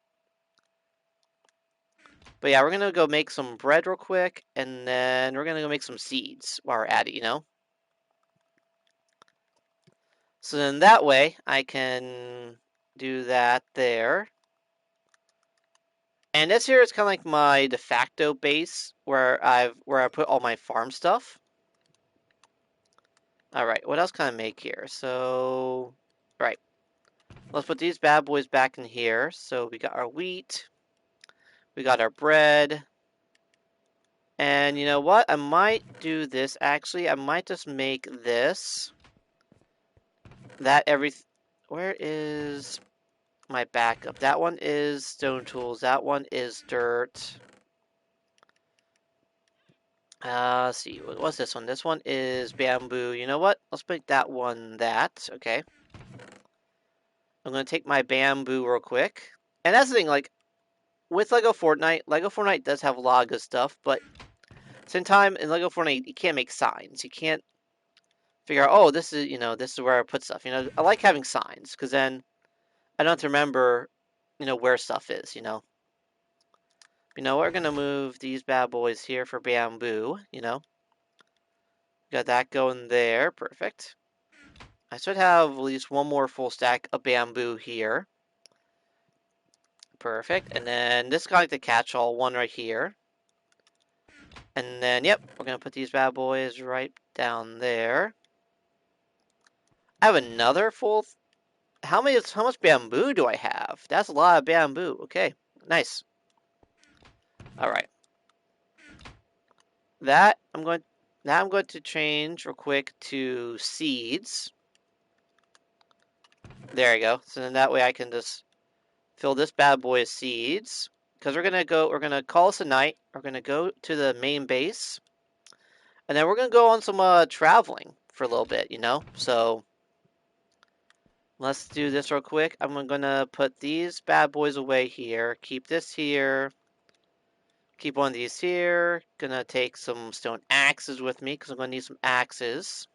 But yeah, we're going to go make some bread real quick, and then we're going to go make some seeds while we're at it, you know? So then that way, I can do that there. And this here is kind of like my de facto base where I put all my farm stuff. All right, what else can I make here? So, right, let's put these bad boys back in here. So we got our wheat, we got our bread, and you know what? I might do this actually. I might just make this. Where is my backup? That one is stone tools. That one is dirt. Let's see, what's this one? This one is bamboo. You know what? Let's make that one that. Okay. I'm gonna take my bamboo real quick. And that's the thing, like, with Lego Fortnite does have a lot of good stuff, but at the same time, in Lego Fortnite, you can't make signs. You can't figure out, oh, this is where I put stuff. You know, I like having signs, because then I don't have to remember, where stuff is, You know, we're gonna move these bad boys here for bamboo, Got that going there, perfect. I should have at least one more full stack of bamboo here. Perfect, and then this guy like the catch-all one right here. And then, yep, we're gonna put these bad boys right down there. I have another full. How much bamboo do I have? That's a lot of bamboo. Okay, nice. All right. That I'm going to change real quick to seeds. There you go. So then that way I can just fill this bad boy with seeds. Because we're gonna call this a night. We're gonna go to the main base. And then we're gonna go on some traveling for a little bit, So let's do this real quick. I'm gonna put these bad boys away here. Keep this here. Keep one of these here. Gonna take some stone axes with me because I'm gonna need some axes.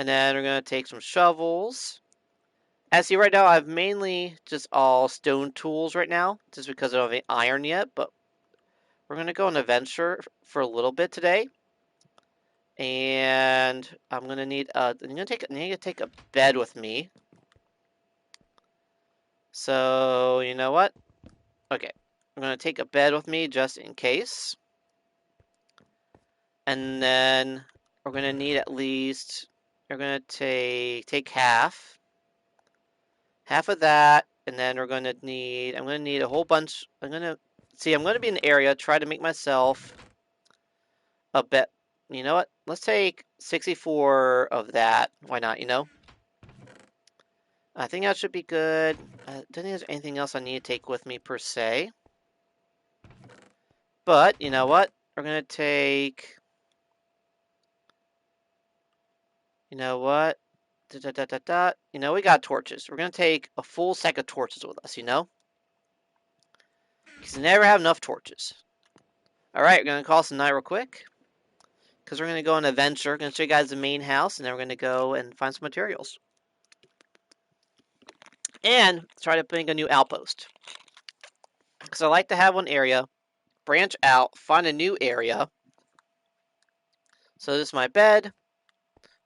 And then we're gonna take some shovels. As you see right now, I've mainly just all stone tools right now, just because I don't have any iron yet. But we're gonna go on an adventure for a little bit today. And I'm gonna need I need to take a bed with me. So you know what? Okay, I'm gonna take a bed with me just in case. And then we're gonna need at least. We're gonna take half of that, and then we're gonna need. I'm gonna need a whole bunch. I'm gonna be in the area. Try to make myself a bed. You know what? Let's take 64 of that. Why not? I think that should be good. I don't think there's anything else I need to take with me per se. But you know what? We're gonna take. You know what? We got torches. We're gonna take a full stack of torches with us, Because you never have enough torches. Alright, we're gonna call some night real quick. because we're going to go on an adventure. I'm going to show you guys the main house, and then we're going to go and find some materials. And try to make a new outpost. Because I like to have one area, branch out, find a new area. So this is my bed.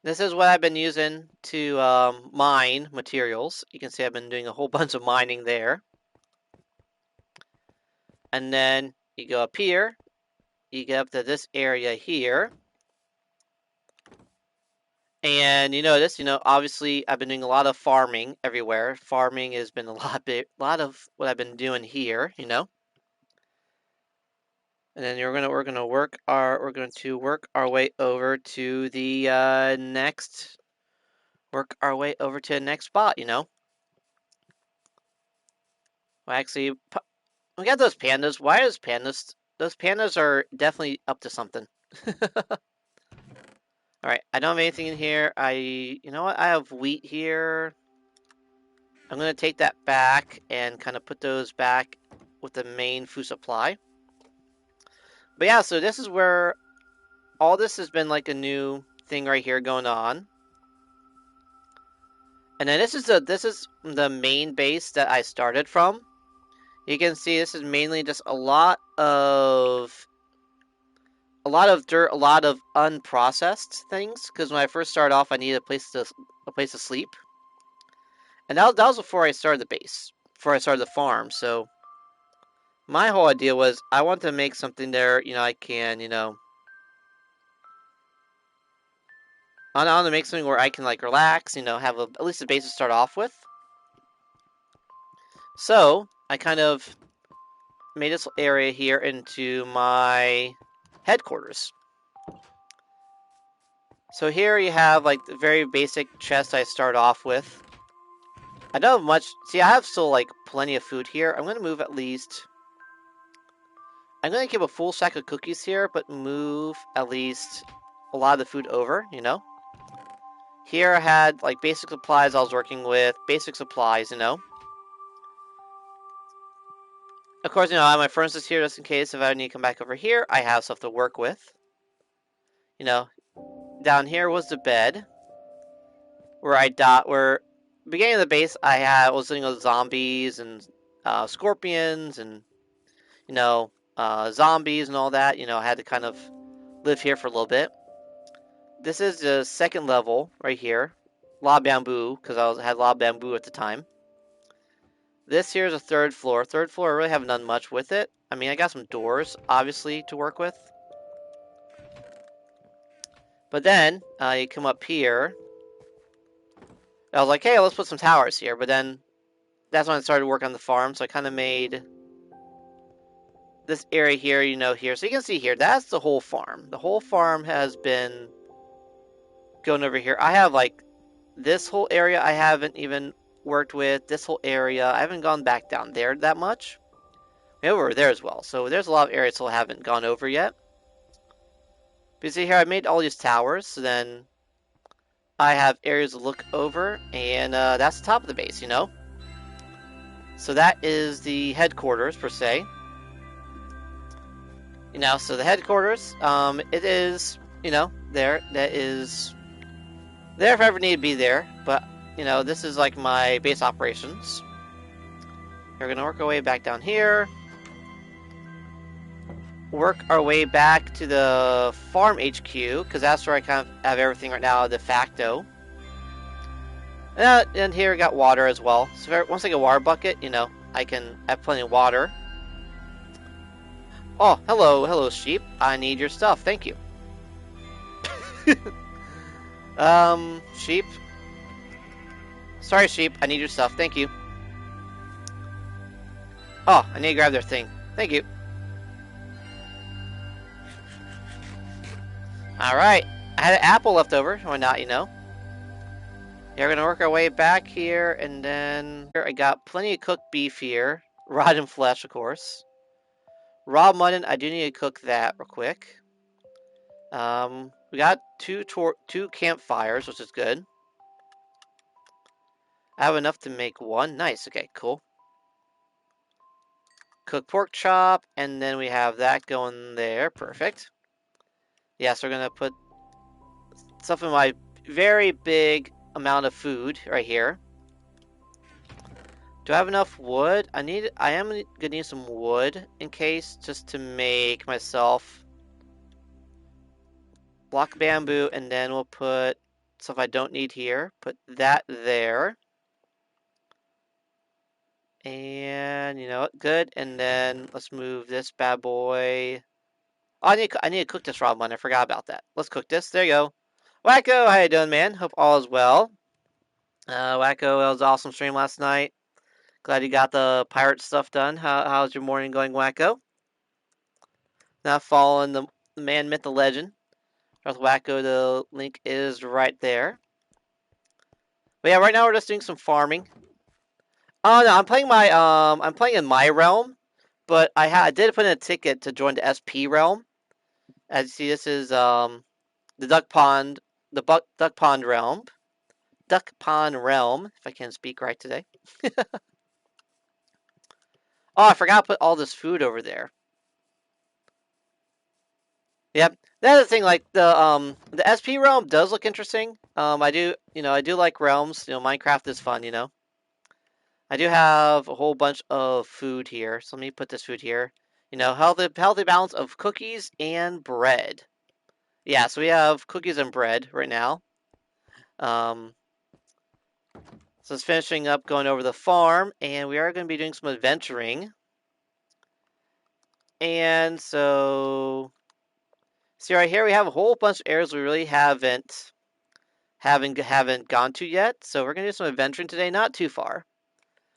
This is what I've been using to mine materials. You can see I've been doing a whole bunch of mining there. And then you go up here. You get up to this area here. And you notice, obviously I've been doing a lot of farming everywhere. Farming has been a lot of what I've been doing here, And then we're going to work our way over to the next spot, Well, actually, we got those pandas. Why is pandas? Those pandas are definitely up to something. All right, I don't have anything in here. You know what? I have wheat here. I'm going to take that back and kind of put those back with the main food supply. But yeah, so this is where all this has been like a new thing right here going on. And then this is the main base that I started from. You can see this is mainly just a lot of dirt, a lot of unprocessed things. Because when I first started off, I needed a place to sleep, and that was before I started the base, before I started the farm. So my whole idea was I want to make something there. I can, I want to make something where I can like relax. Have at least a base to start off with. So I kind of made this area here into my headquarters. So here you have like the very basic chest I start off with. I don't have much. See, I have still like plenty of food here. I'm going to move at least. I'm going to keep a full stack of cookies here, but move at least a lot of the food over, Here I had like basic supplies I was working with, basic supplies, Of course, I have my furnaces here just in case if I need to come back over here, I have stuff to work with. Down here was the bed where beginning of the base I was dealing with zombies and scorpions and zombies and all that. I had to kind of live here for a little bit. This is the second level right here, law bamboo, because I had law bamboo at the time. This here is a third floor. Third floor, I really haven't done much with it. I mean, I got some doors, obviously, to work with. But then, you come up here. I was like, hey, let's put some towers here. But then, that's when I started working on the farm. So I kind of made this area here, here. So you can see here, that's the whole farm. The whole farm has been going over here. I have, like, this whole area I haven't even worked with. This whole area, I haven't gone back down there that much. Maybe over there as well. So there's a lot of areas still haven't gone over yet. But you see here, I made all these towers. So then I have areas to look over. And that's the top of the base, So that is the headquarters, per se. So the headquarters, it is, there. That is there if I ever need to be there. But, this is like my base operations. We're going to work our way back down here. Work our way back to the farm HQ, because that's where I kind of have everything right now de facto. And here we got water as well. So once I get a water bucket, I can have plenty of water. Oh, hello sheep. I need your stuff. Thank you. Sheep. Sorry, sheep. I need your stuff. Thank you. Oh, I need to grab their thing. Thank you. Alright. I had an apple left over. Why not, Yeah, we're going to work our way back here, and then I got plenty of cooked beef here. Rotten flesh, of course. Raw mutton, I do need to cook that real quick. We got two campfires, which is good. I have enough to make one. Nice. Okay, cool. Cook pork chop, and then we have that going there. Perfect. Yes, we're gonna put stuff in my very big amount of food right here. Do I have enough wood? I am gonna need some wood in case, just to make myself block bamboo, and then we'll put stuff I don't need here. Put that there. And you know what? Good. And then let's move this bad boy. Oh, I need to cook this ramen. I forgot about that. Let's cook this. There you go. Wacko, how you doing, man? Hope all is well. Wacko, it was an awesome stream last night. Glad you got the pirate stuff done. How's your morning going, Wacko? Not following the man, myth, the legend. With Wacko, the link is right there. But yeah, right now we're just doing some farming. Oh no, I'm playing in my realm, but I did put in a ticket to join the SP realm. As you see, this is the Duck Pond, Duck Pond realm. Duck Pond realm, if I can speak right today. Oh, I forgot to put all this food over there. Yep. The other thing, like the SP realm does look interesting. I do like realms. Minecraft is fun. I do have a whole bunch of food here, so let me put this food here. Healthy balance of cookies and bread. Yeah, so we have cookies and bread right now. Um, so it's finishing up going over the farm, and we are going to be doing some adventuring. And so, see right here, we have a whole bunch of areas we really haven't gone to yet. So we're gonna do some adventuring today, not too far,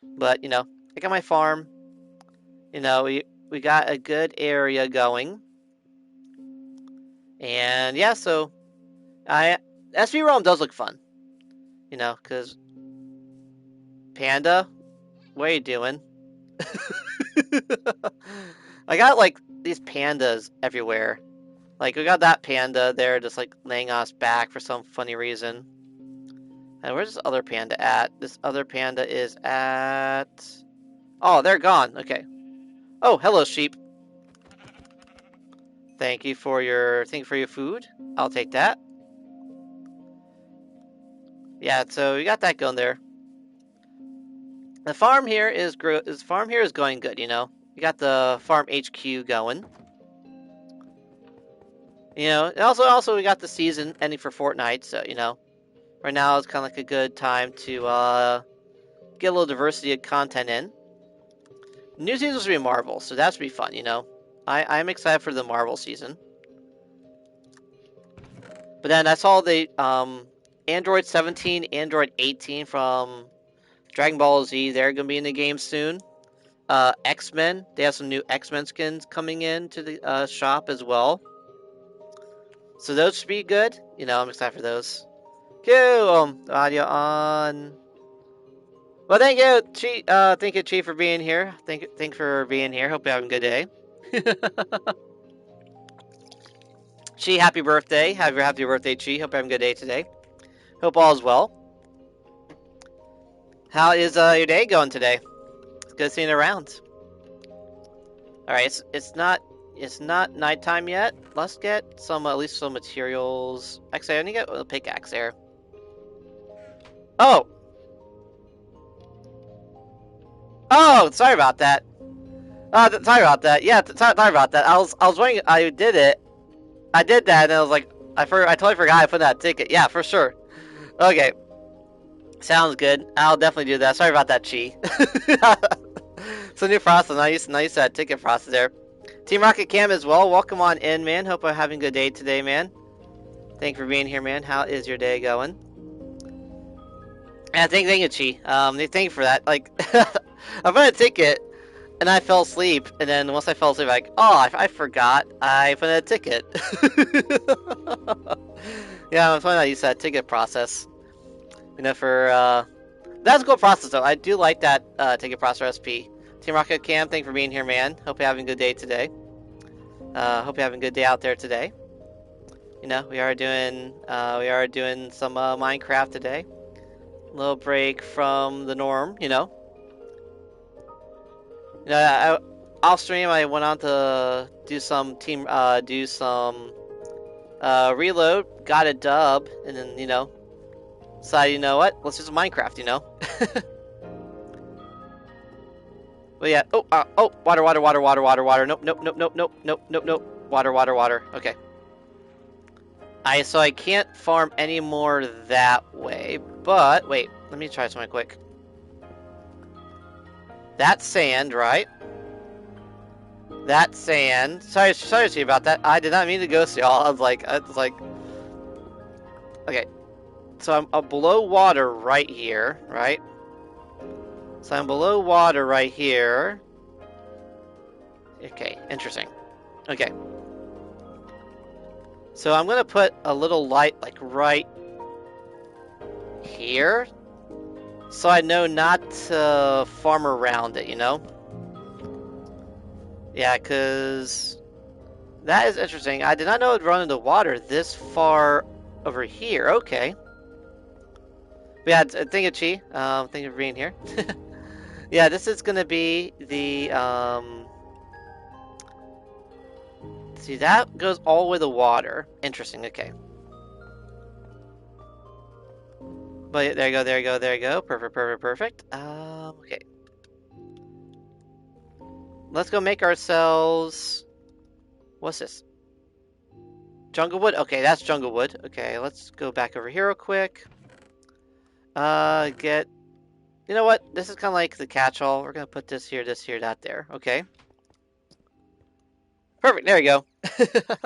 but I got my farm. We got a good area going, and yeah, so I SV Realm does look fun, because Panda, what are you doing? I got like these pandas everywhere. Like we got that panda there, just like laying on its back for some funny reason. And where's this other panda at? This other panda is at. Oh, they're gone. Okay. Oh, hello, sheep. Thank you for your food. I'll take that. Yeah, so we got that going there. The farm here is going good. We got the farm HQ going. And also we got the season ending for Fortnite, so right now it's kind of like a good time to get a little diversity of content in. New season's gonna be Marvel, so that should be fun. I'm excited for the Marvel season. But then I saw the Android 17, Android 18 from Dragon Ball Z. They're gonna be in the game soon. X-Men. They have some new X-Men skins coming in to the shop as well. So those should be good. I'm excited for those. Audio on. Well, thank you, Chi. Thank you, Chi, for being here. Thanks for being here. Hope you're having a good day. Chi, happy birthday. Happy birthday, Chi. Hope you're having a good day today. Hope all is well. How is your day going today? It's good seeing you around. All right, it's not nighttime yet. Let's get at least some materials. Actually, I need to get a pickaxe there. Oh, sorry about that. Sorry about that. Yeah, sorry about that. I was wondering. I did it. I did that, and I was like, I totally forgot I put that ticket. Yeah, for sure. Okay, sounds good. I'll definitely do that. Sorry about that, Chi. So new process. Nice ticket process there. Team Rocket Cam as well. Welcome on in, man. Hope I'm having a good day today, man. Thank you for being here, man. How is your day going? Yeah, thank you, Chi. Thank you for that. Like, I put a ticket and I fell asleep, and then once I fell asleep, like, oh, I forgot I put a ticket. Yeah, I'm funny how you said ticket process. That's a cool process though. I do like that ticket process SP. Team Rocket Cam, thank you for being here, man. Hope you're having a good day today. Hope you're having a good day out there today. We are doing some Minecraft today. A little break from the norm. Off stream I went on to do some Reload, got a dub, and then, you know, decided, you know what? Let's do some Minecraft, you know? But yeah, oh, water, water, water, water, water, water. Nope, nope, nope, nope, nope, nope, nope, nope. Water, water, water. Okay. So I can't farm any more that way, but wait, let me try something quick. That's sand, right? That's sand. Sorry to see about that. I did not mean to ghost y'all. I was like, okay. So I'm below water right here, right? So I'm below water right here. Okay, interesting. Okay. So I'm gonna put a little light like right here, so I know not to farm around it, you know? Yeah, because that is interesting. I did not know it would run into water this far over here. Okay. But yeah, thank you, Chi. Thank you for being here. Yeah, this is gonna be the see, that goes all the way to water. Interesting. Okay. But there you go, there you go, there you go. Perfect, perfect, perfect. Okay. Let's go make ourselves. What's this? Jungle wood? Okay, that's jungle wood. Okay, let's go back over here real quick. Get. You know what? This is kind of like the catch-all. We're gonna put this here, that there. Okay. Perfect. There you go. Well,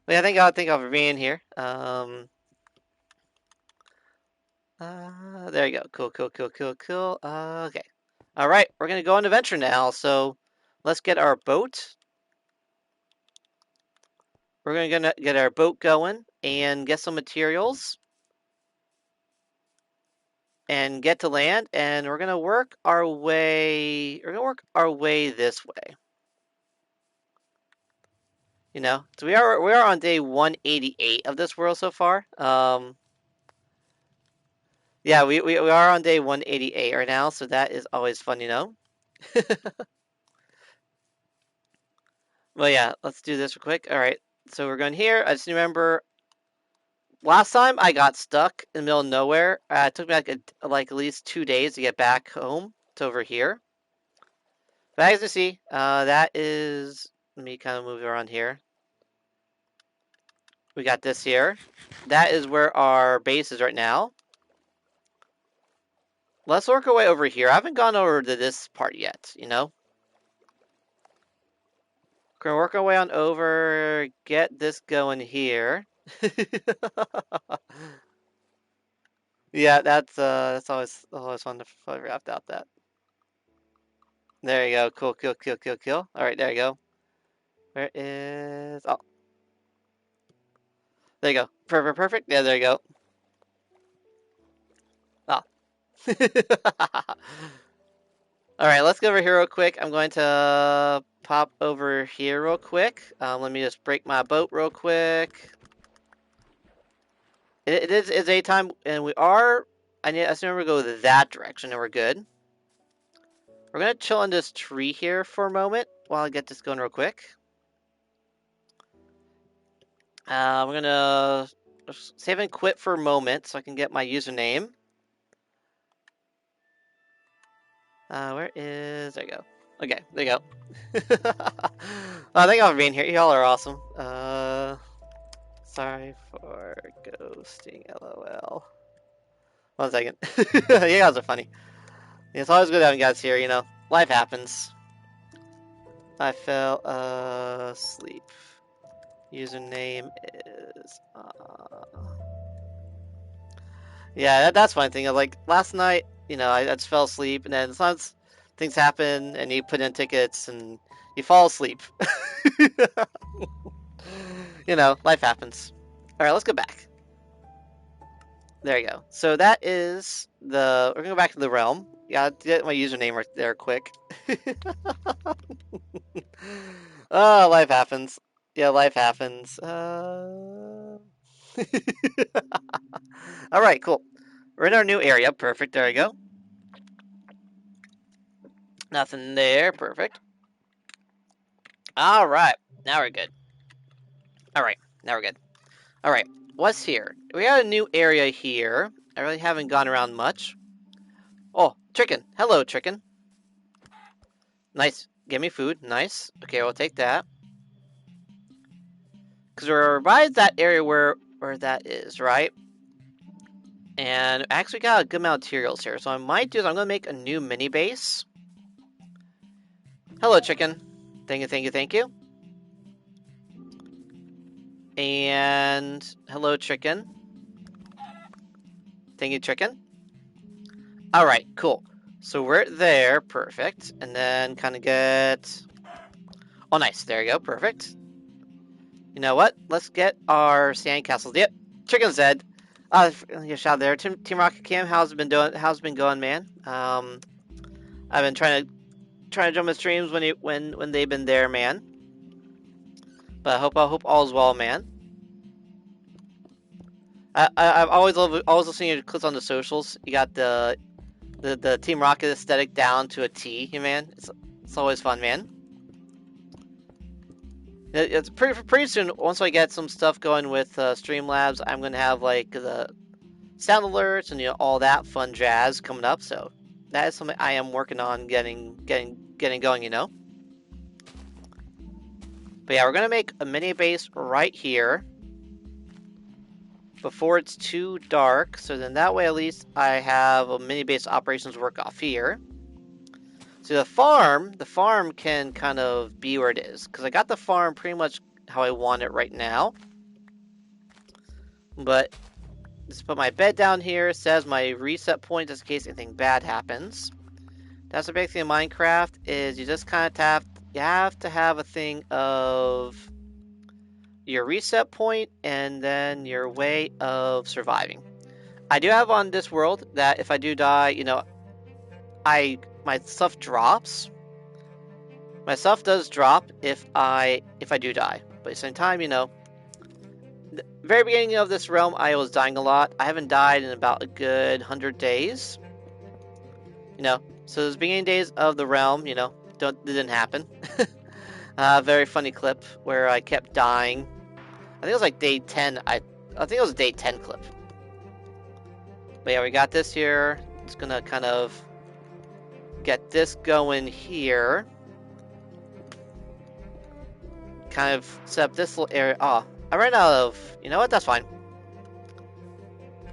yeah, thank God for being here. There you go. Cool, cool, cool, cool, cool. Okay. All right, we're gonna go on adventure now. So, let's get our boat. We're gonna get our boat going and get some materials and get to land, and we're gonna work our way. We're gonna work our way this way. You know, so we are on day 188 of this world so far. Yeah, we are on day 188 right now, so that is always fun, you know. Well, yeah, let's do this real quick. All right, so we're going here. I just remember last time I got stuck in the middle of nowhere. It took me like at least 2 days to get back home to over here. But as you see, that is me kind of moving around here. We got this here. That is where our base is right now. Let's work our way over here. I haven't gone over to this part yet, you know? We're gonna work our way on over, get this going here. Yeah, that's always fun to photograph out that. There you go. Cool, cool, cool, cool, cool. All right, there you go. Where is? Oh, there you go. Perfect, perfect. Yeah, there you go. Oh. All right, let's go over here real quick. I'm going to pop over here real quick. Let me just break my boat real quick. It's daytime, and we are. I just remember to go that direction, and we're good. We're gonna chill on this tree here for a moment while I get this going real quick. We're gonna save and quit for a moment so I can get my username. Where is? There you go. Okay, there you go. Thank y'all for being here. Y'all are awesome. Sorry for ghosting. LOL. 1 second. You guys are funny. It's always good having guys here. You know, life happens. I fell asleep. Username is. Yeah, that's one thing. Like last night, you know, I just fell asleep, and then sometimes things happen, and you put in tickets, and you fall asleep. You know, life happens. All right, let's go back. There you go. So that is the. We're gonna go back to the realm. Yeah, get my username right there, quick. Oh, life happens. Yeah, life happens. All right, cool. We're in our new area. Perfect. There you go. Nothing there. Perfect. All right. Now we're good. All right. Now we're good. All right, what's here? We got a new area here. I really haven't gone around much. Oh, chicken. Hello, chicken. Nice. Give me food. Nice. Okay, we'll take that. Because we're right at that area where that is, right? And actually got a good amount of materials here. So I might do is I'm going to make a new mini base. Hello, chicken. Thank you, thank you, thank you. And hello, chicken. Thank you, chicken. All right, cool. So we're there, perfect. And then kind of get... Oh, nice. There you go, perfect. You know what? Let's get our sandcastles. Yep, chicken's dead. Shout out there, Team Rocket Cam. How's it been doing? How's it been going, man? I've been trying to jump the streams when they've been there, man. But I hope all's well, man. I've always listening to your clips on the socials. You got the Team Rocket aesthetic down to a T, man. It's always fun, man. It's pretty soon. Once I get some stuff going with Streamlabs, I'm gonna have like the sound alerts and all that fun jazz coming up. So that is something I am working on getting going. But yeah, we're gonna make a mini base right here before it's too dark. So then that way at least I have a mini base operations work off here. So the farm can kind of be where it is because I got the farm pretty much how I want it right now. But just put my bed down here. It says my reset point just in case anything bad happens. That's the big thing in Minecraft is you just kind of have to have a thing of your reset point and then your way of surviving. I do have on this world that if I do die, my stuff drops. My stuff does drop if I do die. But at the same time, the very beginning of this realm, I was dying a lot. I haven't died in about a good 100 days. So those beginning days of the realm, didn't happen. Very funny clip where I kept dying. I think it was like day 10. I think it was a day 10 clip. But yeah, we got this here. It's gonna kind of get this going here. Kind of set up this little area. Oh, I ran out of... You know what? That's fine.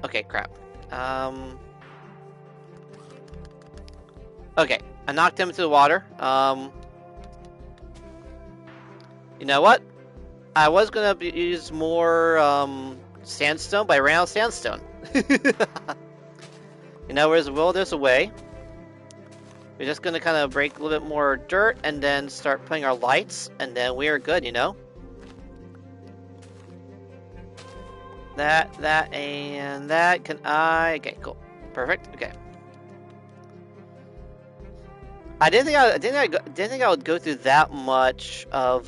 Okay, crap. Okay, I knocked him into the water. You know what? I was gonna use more sandstone, but I ran out of sandstone. Where's the will, there's a way. We're just gonna kind of break a little bit more dirt and then start putting our lights, and then we are good, That, and that. Okay, cool. Perfect, okay. I didn't think I would go through that much of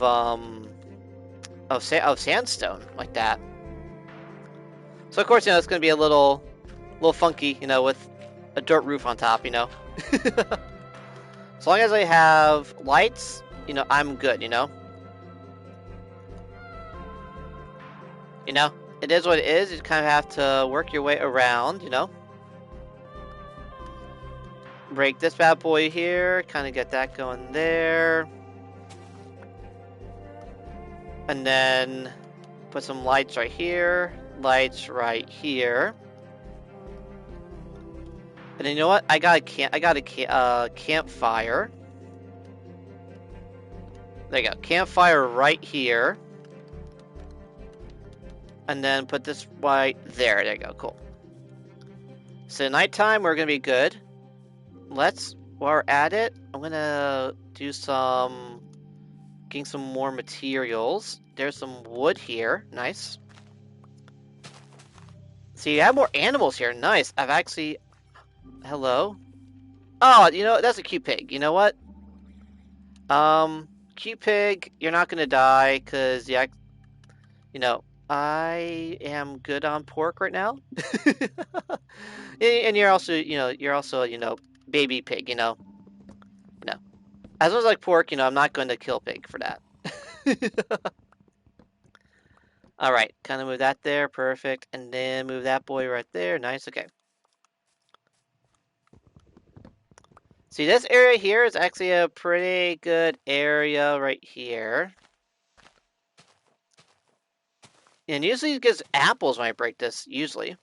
sandstone like that. So of course, it's gonna be a little funky, with a dirt roof on top, As long as I have lights, I'm good, It is what it is. You kind of have to work your way around, Break this bad boy here, kind of get that going there. And then put some lights right here, lights right here. And then you know what? I got a campfire. There you go, campfire right here. And then put this right there. There you go, cool. So nighttime, we're gonna be good. While we're at it, I'm gonna do getting some more materials. There's some wood here, nice. See, you have more animals here, nice. I've actually, hello? Oh, that's a cute pig, you know what? Cute pig, you're not gonna die, cause, yeah, I am good on pork right now. And you're also, baby pig, No. As long as I like pork, I'm not going to kill pig for that. All right, kind of move that there, perfect, and then move that boy right there. Nice, okay. See, this area here is actually a pretty good area right here. And usually it gives apples when I break this, usually.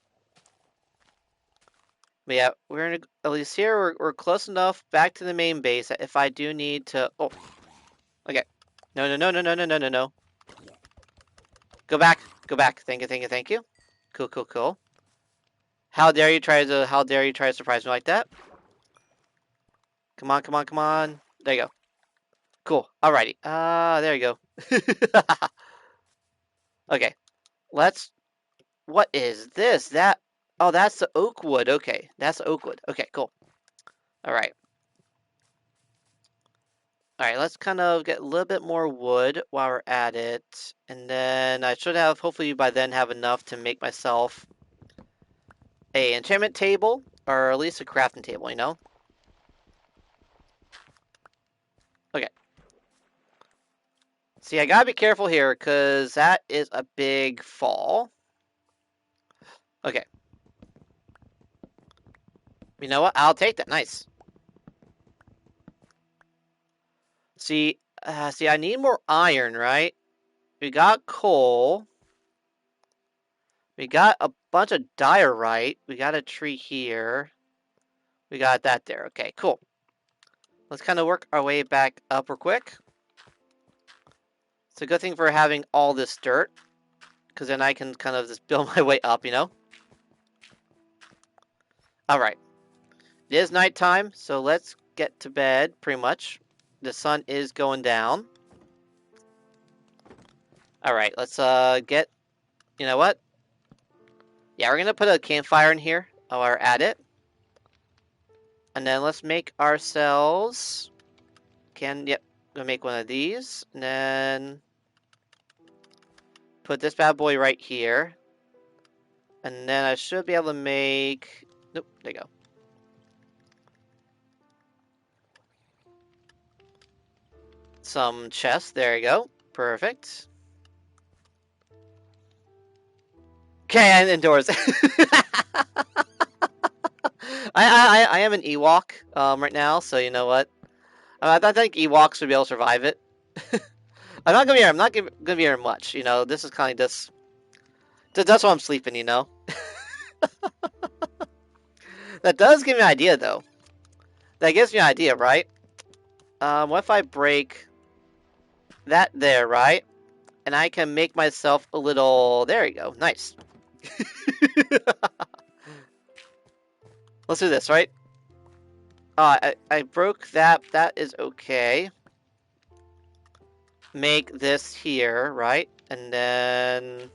But yeah, we're in at least here, we're close enough back to the main base that if I do need to... Oh, okay. No, no, no, no, no, no, no, no, no. Go back, go back. Thank you, thank you, thank you. Cool, cool, cool. How dare you try to surprise me like that? Come on, come on, come on. There you go. Cool. Alrighty. There you go. Okay. Let's... What is this? That... Oh, that's the oak wood. Okay. That's the oak wood. Okay, cool. Alright. Alright, let's kind of get a little bit more wood while we're at it. And then I should have, hopefully by then, have enough to make myself a enchantment table. Or at least a crafting table, you know? Okay. See, I gotta be careful here, because that is a big fall. Okay. You know what? I'll take that. Nice. See, I need more iron, right? We got coal. We got a bunch of diorite. We got a tree here. We got that there. Okay, cool. Let's kind of work our way back up real quick. It's a good thing for having all this dirt, because then I can kind of just build my way up, you know? Alright. It is nighttime, so let's get to bed, pretty much. The sun is going down. Alright, let's get... You know what? Yeah, we're gonna put a campfire in here while we're at it. And then let's make ourselves... Yep, gonna make one of these. And then... Put this bad boy right here. And then I should be able to make... Nope, there you go. Some chests, there you go. Perfect. Okay, and indoors. I am an Ewok right now, so you know what? I think Ewoks would be able to survive it. I'm not gonna be here much. You know, this is kind of just that's why I'm sleeping. You know. That does give me an idea, though. That gives me an idea, right? What if I break that there, right? And I can make myself a little... There you go. Nice. Let's do this, right? I broke that. That is okay. Make this here, right? And then...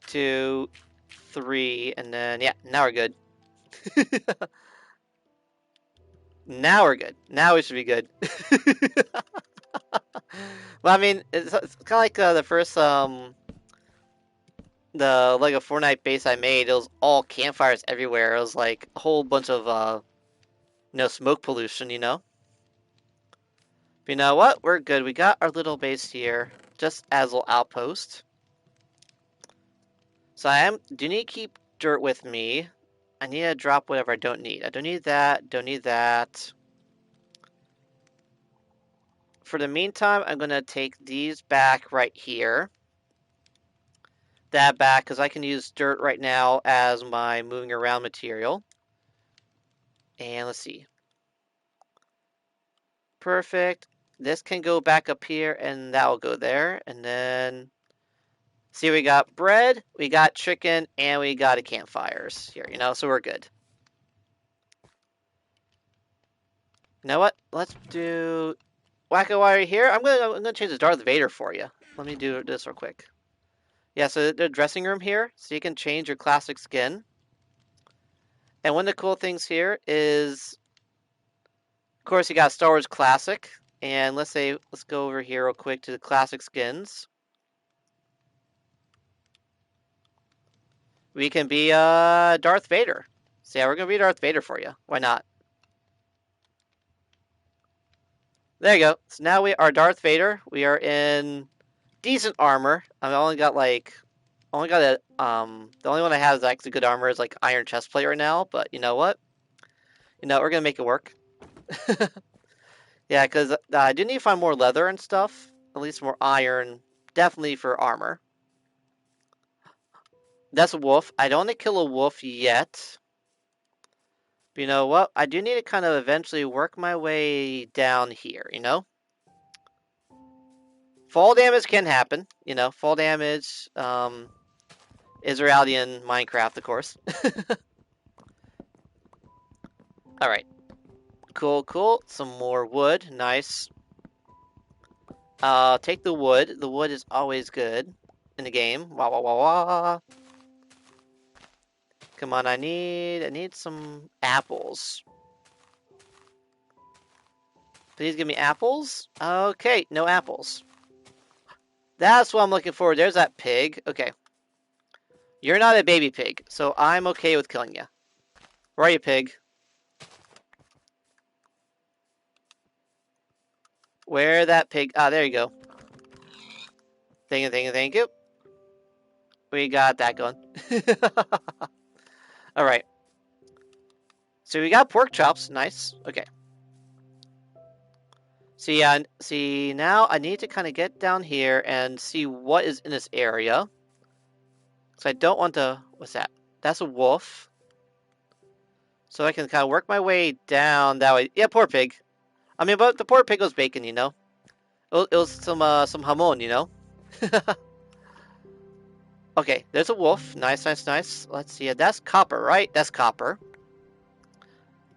2, 3, and then... Yeah, now we're good. Now we're good. Now we should be good. Well, I mean, it's kind of like the first the Lego Fortnite base I made. It was all campfires everywhere. It was like a whole bunch of smoke pollution. You know. But you know what? We're good. We got our little base here, just as a little outpost. So do need to keep dirt with me. I need to drop whatever I don't need. I don't need that. Don't need that. For the meantime, I'm going to take these back right here. That back, because I can use dirt right now as my moving around material. And let's see. Perfect. This can go back up here, and that will go there. And then, see, we got bread, we got chicken, and we got a campfires here, you know, so we're good. You know what? Let's do Whack-A-Wire here. I'm gonna change the Darth Vader for you. Let me do this real quick. Yeah, so the dressing room here, so you can change your classic skin. And one of the cool things here is, of course, you got Star Wars Classic. And let's go over here real quick to the classic skins. We can be Darth Vader. So yeah, we're gonna be Darth Vader for you. Why not? There you go. So now we are Darth Vader. We are in decent armor. I only got like, only got a, the only one I have is actually good armor is like iron chestplate right now, but you know what? You know, we're gonna make it work. Yeah, because I do need to find more leather and stuff. At least more iron. Definitely for armor. That's a wolf. I don't want to kill a wolf yet. But you know what? I do need to kind of eventually work my way down here, you know? Fall damage can happen. You know, fall damage is reality in Minecraft, of course. Alright. Cool, cool. Some more wood. Nice. Take the wood. The wood is always good in the game. Wah wah wah wah. Come on, I need some apples. Please give me apples. Okay, no apples. That's what I'm looking for. There's that pig. Okay. You're not a baby pig, so I'm okay with killing you. Where are you, pig? Where that pig? Ah, there you go. Thank you, thank you, thank you. We got that going. Alright. So we got pork chops. Nice. Okay. See, now I need to kind of get down here and see what is in this area. So I don't want to... What's that? That's a wolf. So I can kind of work my way down that way. Yeah, poor pig. I mean, but the poor pig was bacon, you know? It was some hamon, you know? Okay, there's a wolf. Nice, nice, nice. Let's see. That's copper, right? That's copper.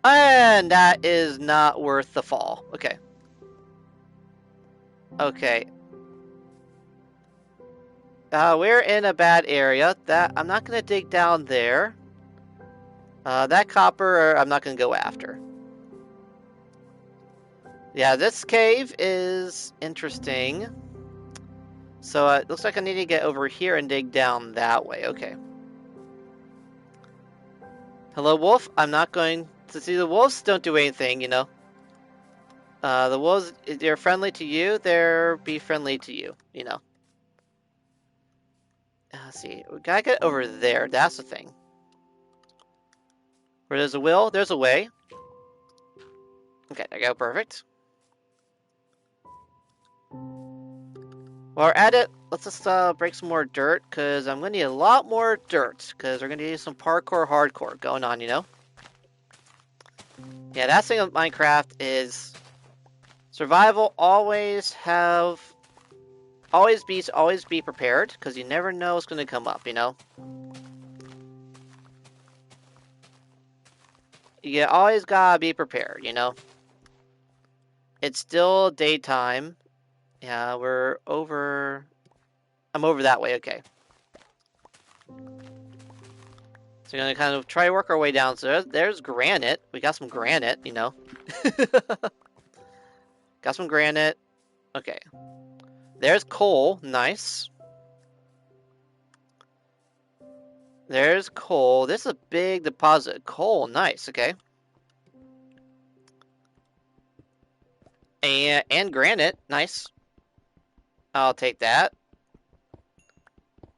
And that is not worth the fall. Okay. Okay. We're in a bad area. That I'm not gonna dig down there. That copper, I'm not gonna go after. Yeah, this cave is interesting. So it looks like I need to get over here and dig down that way. Okay. Hello, wolf. I'm not going to see the wolves. Don't do anything, you know. The wolves, if they're friendly to you, they'll be friendly to you, you know. Let's see. We gotta get over there. That's the thing. Where there's a will, there's a way. Okay, there you go. Perfect. While we're at it, let's just break some more dirt, because I'm going to need a lot more dirt, because we're going to need some parkour hardcore going on, you know? Yeah, that thing with Minecraft is survival. Always be prepared, because you never know what's going to come up, you know? You always gotta be prepared, you know? It's still daytime. Yeah, I'm over that way, okay. So we're gonna kind of try to work our way down. So there's granite. We got some granite, you know. Got some granite. Okay. There's coal. Nice. There's coal. This is a big deposit of coal. Nice. Okay. And granite. Nice. I'll take that.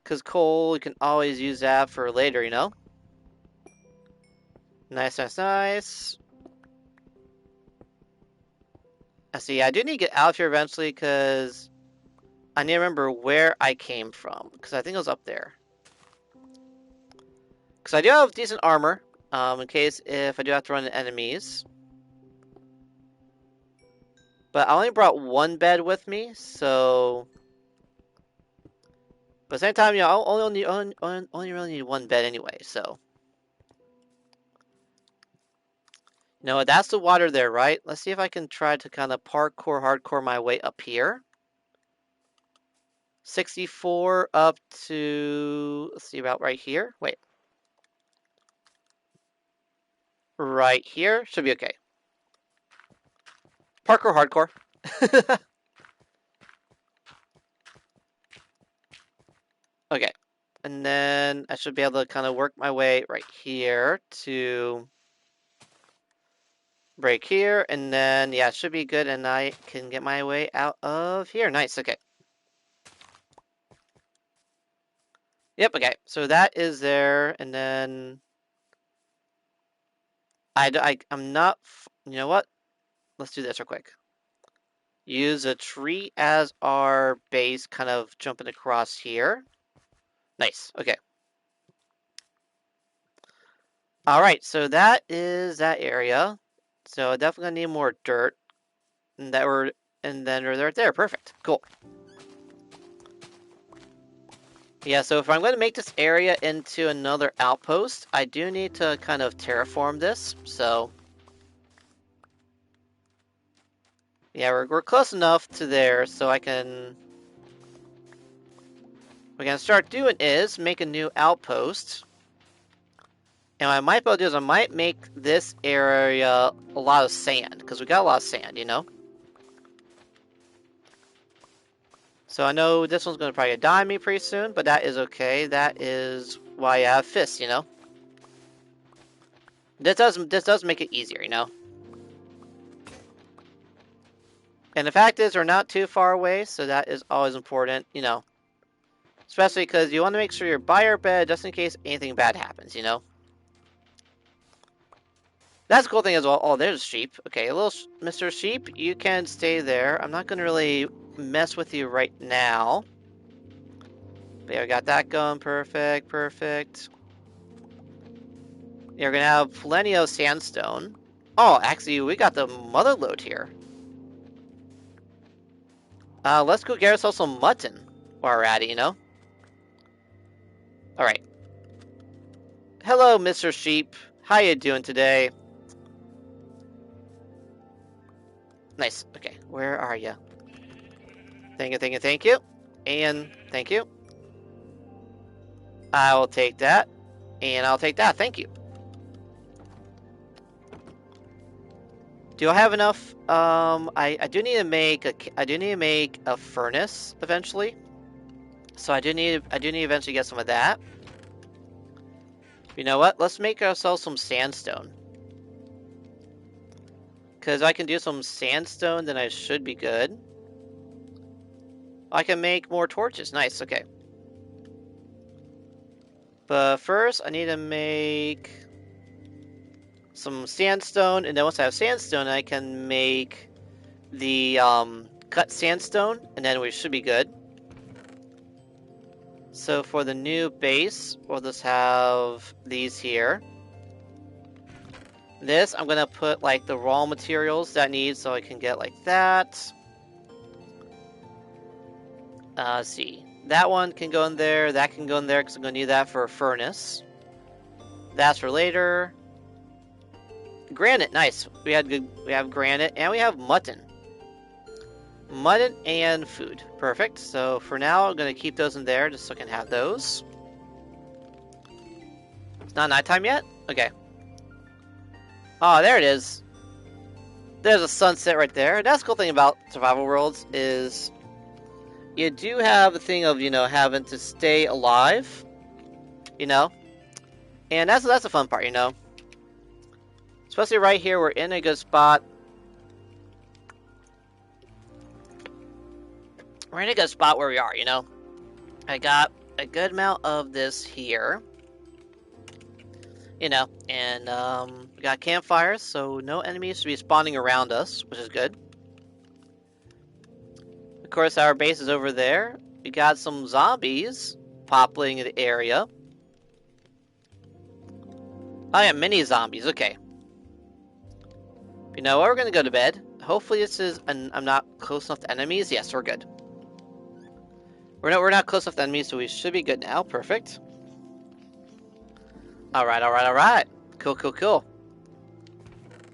Because coal, you can always use that for later, you know? Nice, nice, nice. I see. I do need to get out of here eventually because I need to remember where I came from. Because I think it was up there. Because I do have decent armor. In case if I do have to run into enemies. But I only brought one bed with me, so... But at the same time, you know, I only really need one bed anyway, so... You know what, that's the water there, right? Let's see if I can try to kind of hardcore my way up here. 64 up to... Let's see, about right here. Wait. Right here. Should be okay. Parkour hardcore. Okay. And then I should be able to kind of work my way right here to break here. And then, yeah, it should be good. And I can get my way out of here. Nice. Okay. Yep, okay. So that is there, and then I'm not. You know what? Let's do this real quick. Use a tree as our base, kind of jumping across here. Nice. Okay. All right. So that is that area. So definitely gonna need more dirt, and then we're right there. Perfect. Cool. Yeah. So if I'm going to make this area into another outpost, I do need to kind of terraform this. So yeah, we're close enough to there, so I can. What we're gonna start doing is make a new outpost. And what I might be able to do is I might make this area a lot of sand, because we got a lot of sand, you know? So I know this one's going to probably die on me pretty soon, but that is okay. That is why I have fists, you know? This does make it easier, you know? And the fact is, we're not too far away, so that is always important, you know? Especially because you want to make sure you're by your bed just in case anything bad happens, you know? That's a cool thing as well. Oh, there's a sheep. Okay, a little Mr. Sheep, you can stay there. I'm not going to really mess with you right now. But yeah, we got that going. Perfect, perfect. You're going to have plenty of sandstone. Oh, actually, we got the mother lode here. Let's go get ourselves some mutton while we're at it, you know? Alright. Hello, Mr. Sheep. How you doing today? Nice. Okay, where are you? Thank you, thank you, thank you. And thank you. I will take that. And I'll take that. Thank you. Do I have enough? I do need to make a furnace eventually. So I do need to eventually get some of that. You know what? Let's make ourselves some sandstone. Because I can do some sandstone, then I should be good. I can make more torches. Nice, okay. But first, I need to make some sandstone, and then once I have sandstone, I can make the cut sandstone, and then we should be good. So for the new base, we'll just have these here. This, I'm gonna put like the raw materials that I need so I can get like that. Let's see. That one can go in there, that can go in there because I'm gonna need that for a furnace. That's for later. Granite, nice. We have granite and we have mutton. Mutton and food. Perfect. So for now, I'm gonna keep those in there just so I can have those. It's not nighttime yet? Okay. Oh, there it is. There's a sunset right there. That's the cool thing about survival worlds is you do have the thing of, you know, having to stay alive, you know? And that's the fun part, you know? Especially right here, we're in a good spot. We're in a good spot where we are, you know? I got a good amount of this here. You know, and we got campfires, so no enemies should be spawning around us, which is good. Of course, our base is over there. We got some zombies popping in the area. Oh yeah, mini zombies, okay. You know what, we're gonna go to bed. Hopefully this is, I'm not close enough to enemies. Yes, we're good. We're not close enough to enemies, so we should be good now. Perfect. Alright, alright, alright. Cool, cool, cool.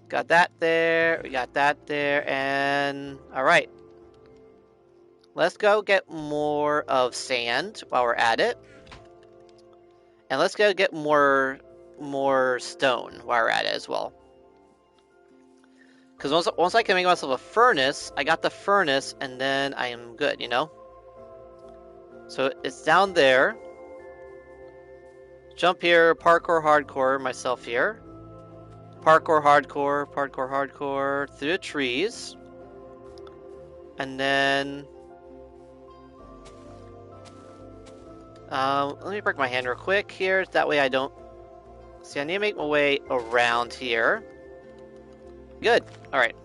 Got that there, we got that there, and alright. Let's go get more of sand while we're at it. And let's go get more stone while we're at it as well. Because once I can make myself a furnace, I got the furnace, and then I am good, you know? So it's down there. Jump here, parkour hardcore myself here. Parkour hardcore, through the trees. And then Let me break my hand real quick here. That way I don't... See, I need to make my way around here. Good. Alright.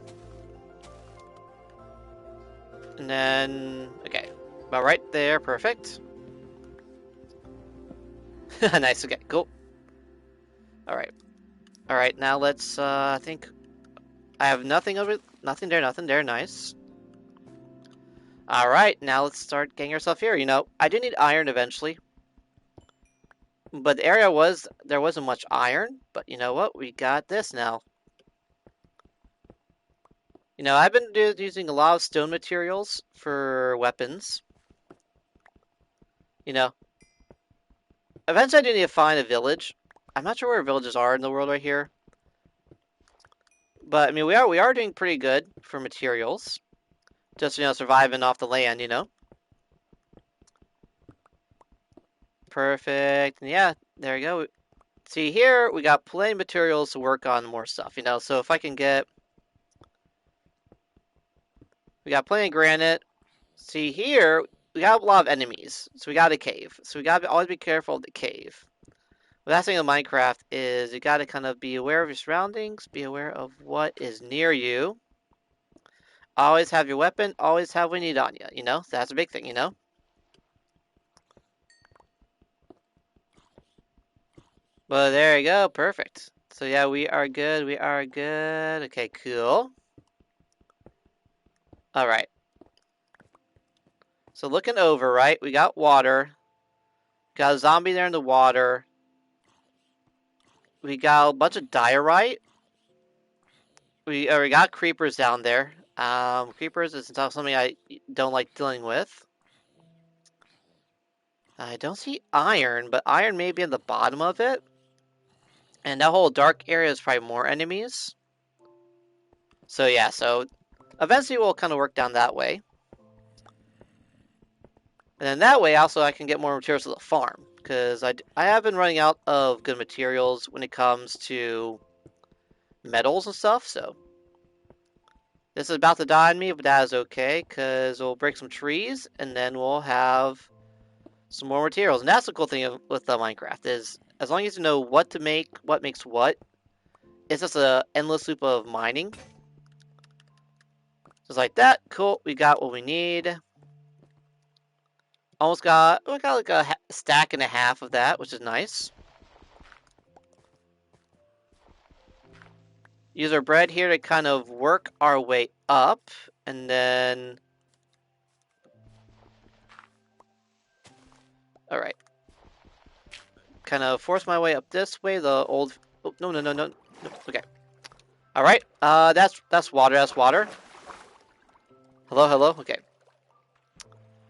And then... Okay. About right there. Perfect. Nice. Okay, cool. Alright. Alright, now let's, I think... I have nothing over... Nothing there, nothing there. Nice. Alright, now let's start getting ourselves here. You know, I do need iron eventually. But the area was... There wasn't much iron. But you know what? We got this now. You know, I've been using a lot of stone materials for weapons. You know, eventually I do need to find a village. I'm not sure where villages are in the world right here. But, I mean, we are doing pretty good for materials. Just, you know, surviving off the land, you know. Perfect. And yeah, there we go. See, here, we got plenty of materials to work on more stuff, you know. So if I can get... We got plenty of granite. See, here, we got a lot of enemies. So we got a cave. So we got to always be careful of the cave. What that's thing in Minecraft is you got to kind of be aware of your surroundings, be aware of what is near you. Always have your weapon, always have what you need on you, you know? That's a big thing, you know? Well, there you go, perfect. So yeah, we are good, we are good. Okay, cool. Alright. So looking over, right? We got water. Got a zombie there in the water. We got a bunch of diorite. We got creepers down there. Creepers is something I don't like dealing with. I don't see iron, but iron may be at the bottom of it. And that whole dark area is probably more enemies. So yeah, so eventually we'll kind of work down that way. And then that way also I can get more materials to the farm. Because I have been running out of good materials when it comes to metals and stuff, so. This is about to die on me, but that is okay, because we'll break some trees, and then we'll have some more materials. And that's the cool thing with Minecraft, is as long as you know what to make, what makes what, it's just an endless loop of mining. Just like that, cool, we got what we need. We got like a stack and a half of that, which is nice. Use our bread here to kind of work our way up, and then... Alright. Kind of force my way up this way, the old... Oh, no. Okay. Alright, that's water, that's water. Hello, okay.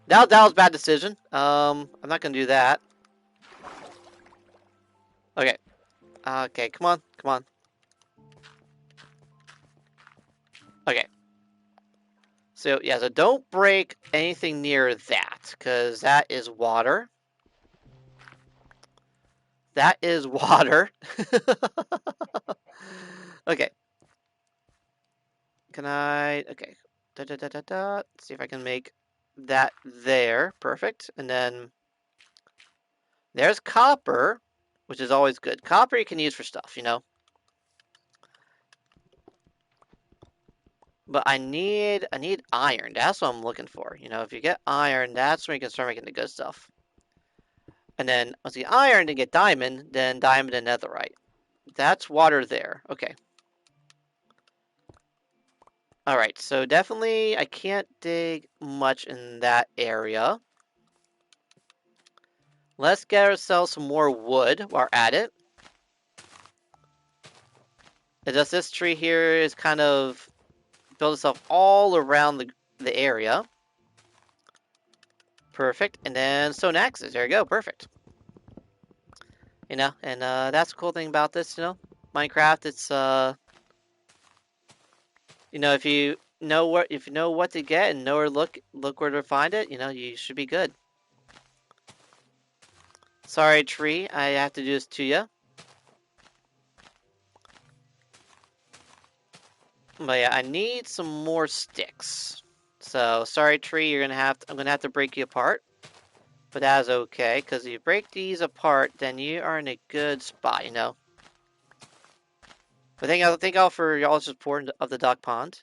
That was a bad decision. I'm not gonna do that. Okay. Okay, come on. Okay. So, yeah, so don't break anything near that, because that is water. That is water. Okay. Can I... Okay. Let's see if I can make that there. Perfect. And then... There's copper, which is always good. Copper you can use for stuff, you know? But I need iron. That's what I'm looking for. You know, if you get iron, that's when you can start making the good stuff. And then once you get iron, then get diamond, then diamond and netherite. That's water there. Okay. Alright, so definitely I can't dig much in that area. Let's get ourselves some more wood while we're at it. And just this tree here is kind of build itself all around the area. Perfect. And then stone axes. There you go. Perfect. You know, and that's the cool thing about this, you know, Minecraft. It's you know, if you know what to get and know where to look where to find it, you know, you should be good. Sorry, tree, I have to do this to you. But yeah, I need some more sticks. So sorry, tree, I'm gonna have to break you apart. But that's okay, because if you break these apart, then you are in a good spot, you know. But thank y'all for y'all's support of the Duck Pond.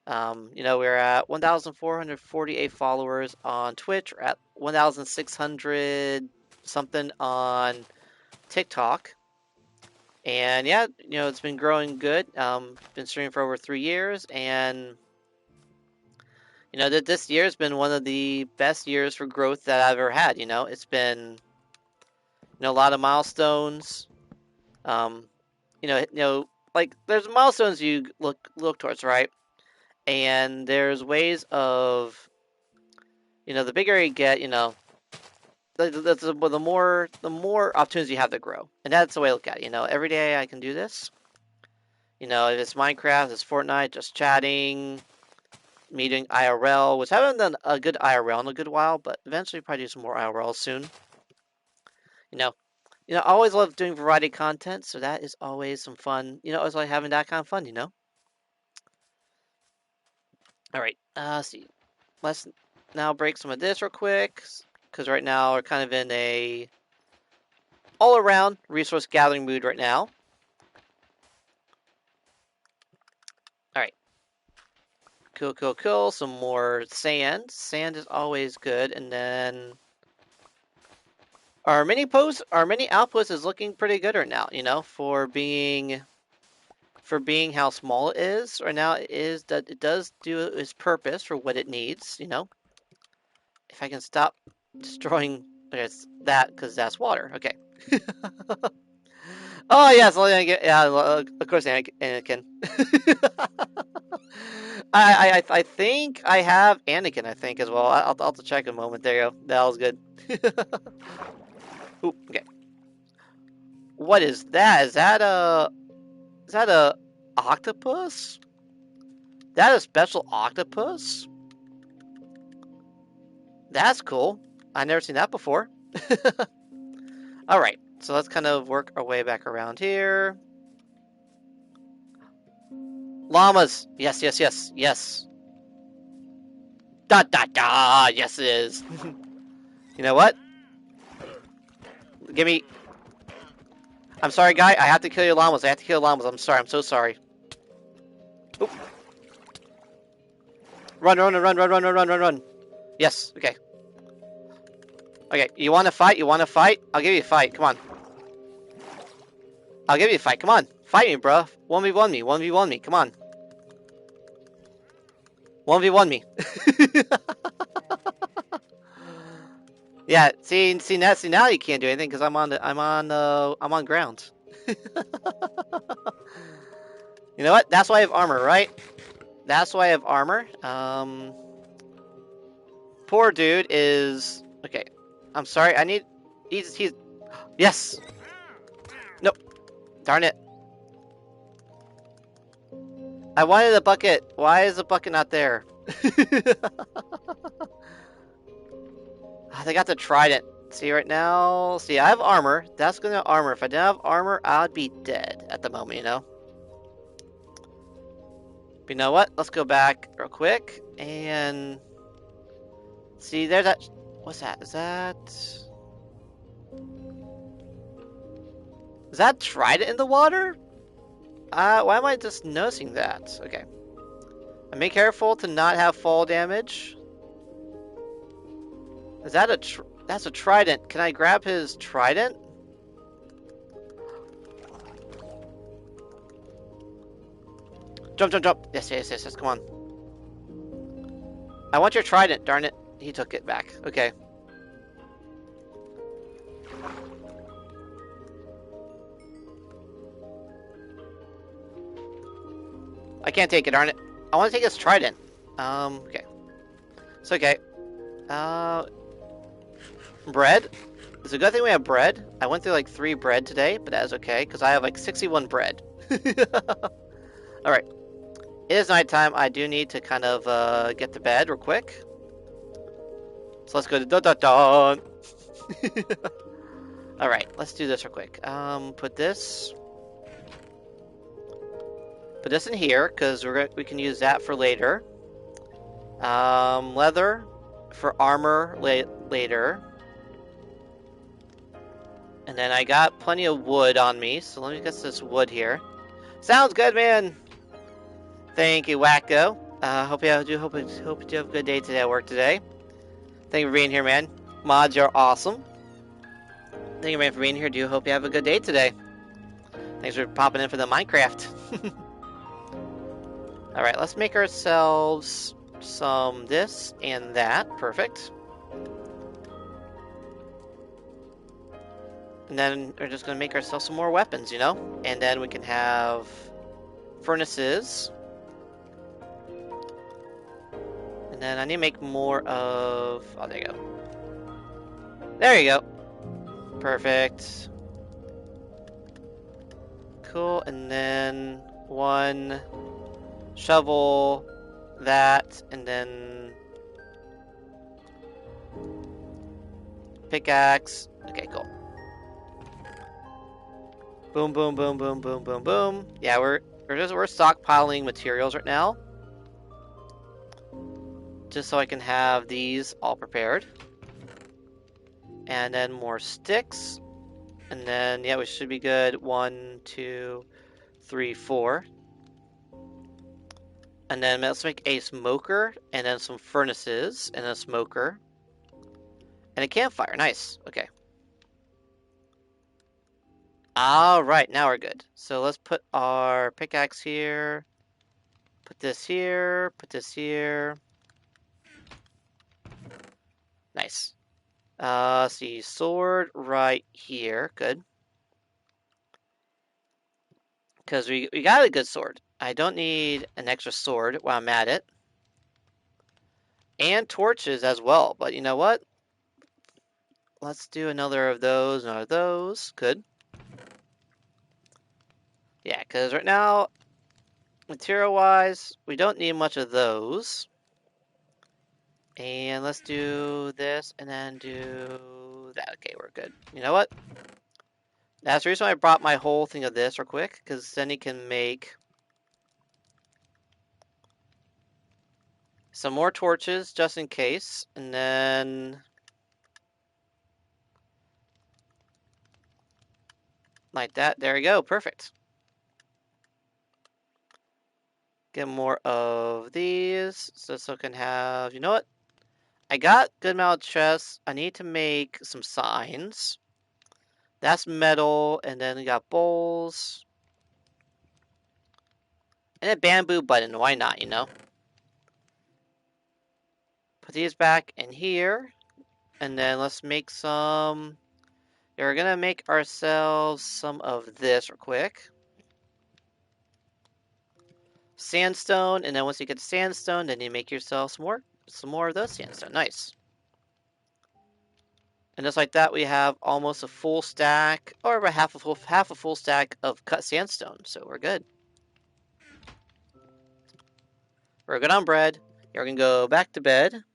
You know, we're at 1,448 followers on Twitch. We're at 1,600 something on TikTok. And yeah, you know, it's been growing good. Been streaming for over 3 years, and you know that this year has been one of the best years for growth that I've ever had. You know, it's been a lot of milestones. Um, like there's milestones you look towards, right? And there's ways of, the bigger you get, the more opportunities you have to grow, and that's the way I look at it. You know, every day I can do this. You know, if it's Minecraft, if it's Fortnite, just chatting, meeting IRL, which I haven't done a good IRL in a good while, but eventually probably do some more IRL soon. You know, I always love doing variety content, so that is always some fun. You know, I always like having that kind of fun. You know. All right. See, let's now break some of this real quick, because right now we're kind of in a all-around resource gathering mood right now. All right. Cool. Some more sand. Sand is always good, and then our mini outpost is looking pretty good right now. You know, for being how small it is right now. It does do its purpose for what it needs. You know, if I can stop destroying that, because that's water. Okay. Oh yes, yeah, of course, Anakin. I think I have Anakin. I think as well. I'll have to check in a moment. There you go. That was good. Ooh, okay. What is that? Is that a octopus? That a special octopus? That's cool. I've never seen that before. All right, so let's kind of work our way back around here. Llamas. Yes. Da. Yes, it is. You know what? Give me. I'm sorry, guy. I have to kill your llamas. I'm sorry. I'm so sorry. Oop. Run. Yes. Okay. Okay. You want to fight? I'll give you a fight. Come on. I'll give you a fight. Come on. Fight me, bro. 1v1 me. 1v1 me. Come on. 1v1 me. Yeah. See now you can't do anything because I'm on ground. You know what? That's why I have armor, right? That's why I have armor. Poor dude is okay. I'm sorry. He's. Yes. Nope. Darn it. I wanted a bucket. Why is the bucket not there? They got the trident. See right now. See, I have armor. That's gonna armor. If I didn't have armor, I'd be dead at the moment. You know. But you know what? Let's go back real quick and see. There's that. What's that? Is that trident in the water? Why am I just noticing that? Okay. And be careful to not have fall damage. Is that that's a trident. Can I grab his trident? Jump. Yes. Come on. I want your trident, darn it. He took it back. Okay. I can't take it, darn it. I want to take his trident. Okay. It's okay. Bread? It's a good thing we have bread. I went through like 3 bread today, but that is okay, because I have like 61 bread. Alright. It is nighttime. I do need to kind of get to bed real quick. So let's go to dun. Alright, let's do this real quick. Put this in here, because we can use that for later. Leather for armor later. And then I got plenty of wood on me, so let me get this wood here. Sounds good, man. Thank you, Wacko. Hope you have a good day today at work today. Thank you for being here, man. Mods, you're awesome. Thank you, man, for being here. Do hope you have a good day today. Thanks for popping in for the Minecraft. All right, let's make ourselves some this and that. Perfect. And then we're just going to make ourselves some more weapons, you know? And then we can have furnaces. And then I need to make more of... Oh, there you go. There you go. Perfect. Cool. And then one shovel, that, and then pickaxe. Okay, cool. Boom, boom, boom, boom, boom, boom, boom. Yeah, we're stockpiling materials right now, just so I can have these all prepared. And then more sticks, and then yeah, we should be good. 1, 2, 3, 4. And then let's make a smoker, and then some furnaces, and a smoker, and a campfire. Nice. Okay. All right, now we're good. So let's put our pickaxe here. Put this here. Put this here. Nice. See, sword right here. Good. Because we got a good sword. I don't need an extra sword while I'm at it. And torches as well. But you know what? Let's do another of those, another of those. Good. Yeah, because right now, material-wise, we don't need much of those. And let's do this, and then do that. Okay, we're good. You know what? That's the reason why I brought my whole thing of this real quick, because then you can make some more torches, just in case. And then... like that. There we go. Perfect. Get more of these, so I can have... You know what? I got good amount of chests. I need to make some signs. That's metal, and then we got bowls. And a bamboo button, why not, you know? Put these back in here. And then let's make some... Yeah, we're gonna make ourselves some of this real quick. Sandstone, and then once you get sandstone, then you make yourself some more of those sandstone. Nice. And just like that, we have almost a full stack, or about half a full stack of cut sandstone. So we're good. We're good on bread. We're gonna go back to bed.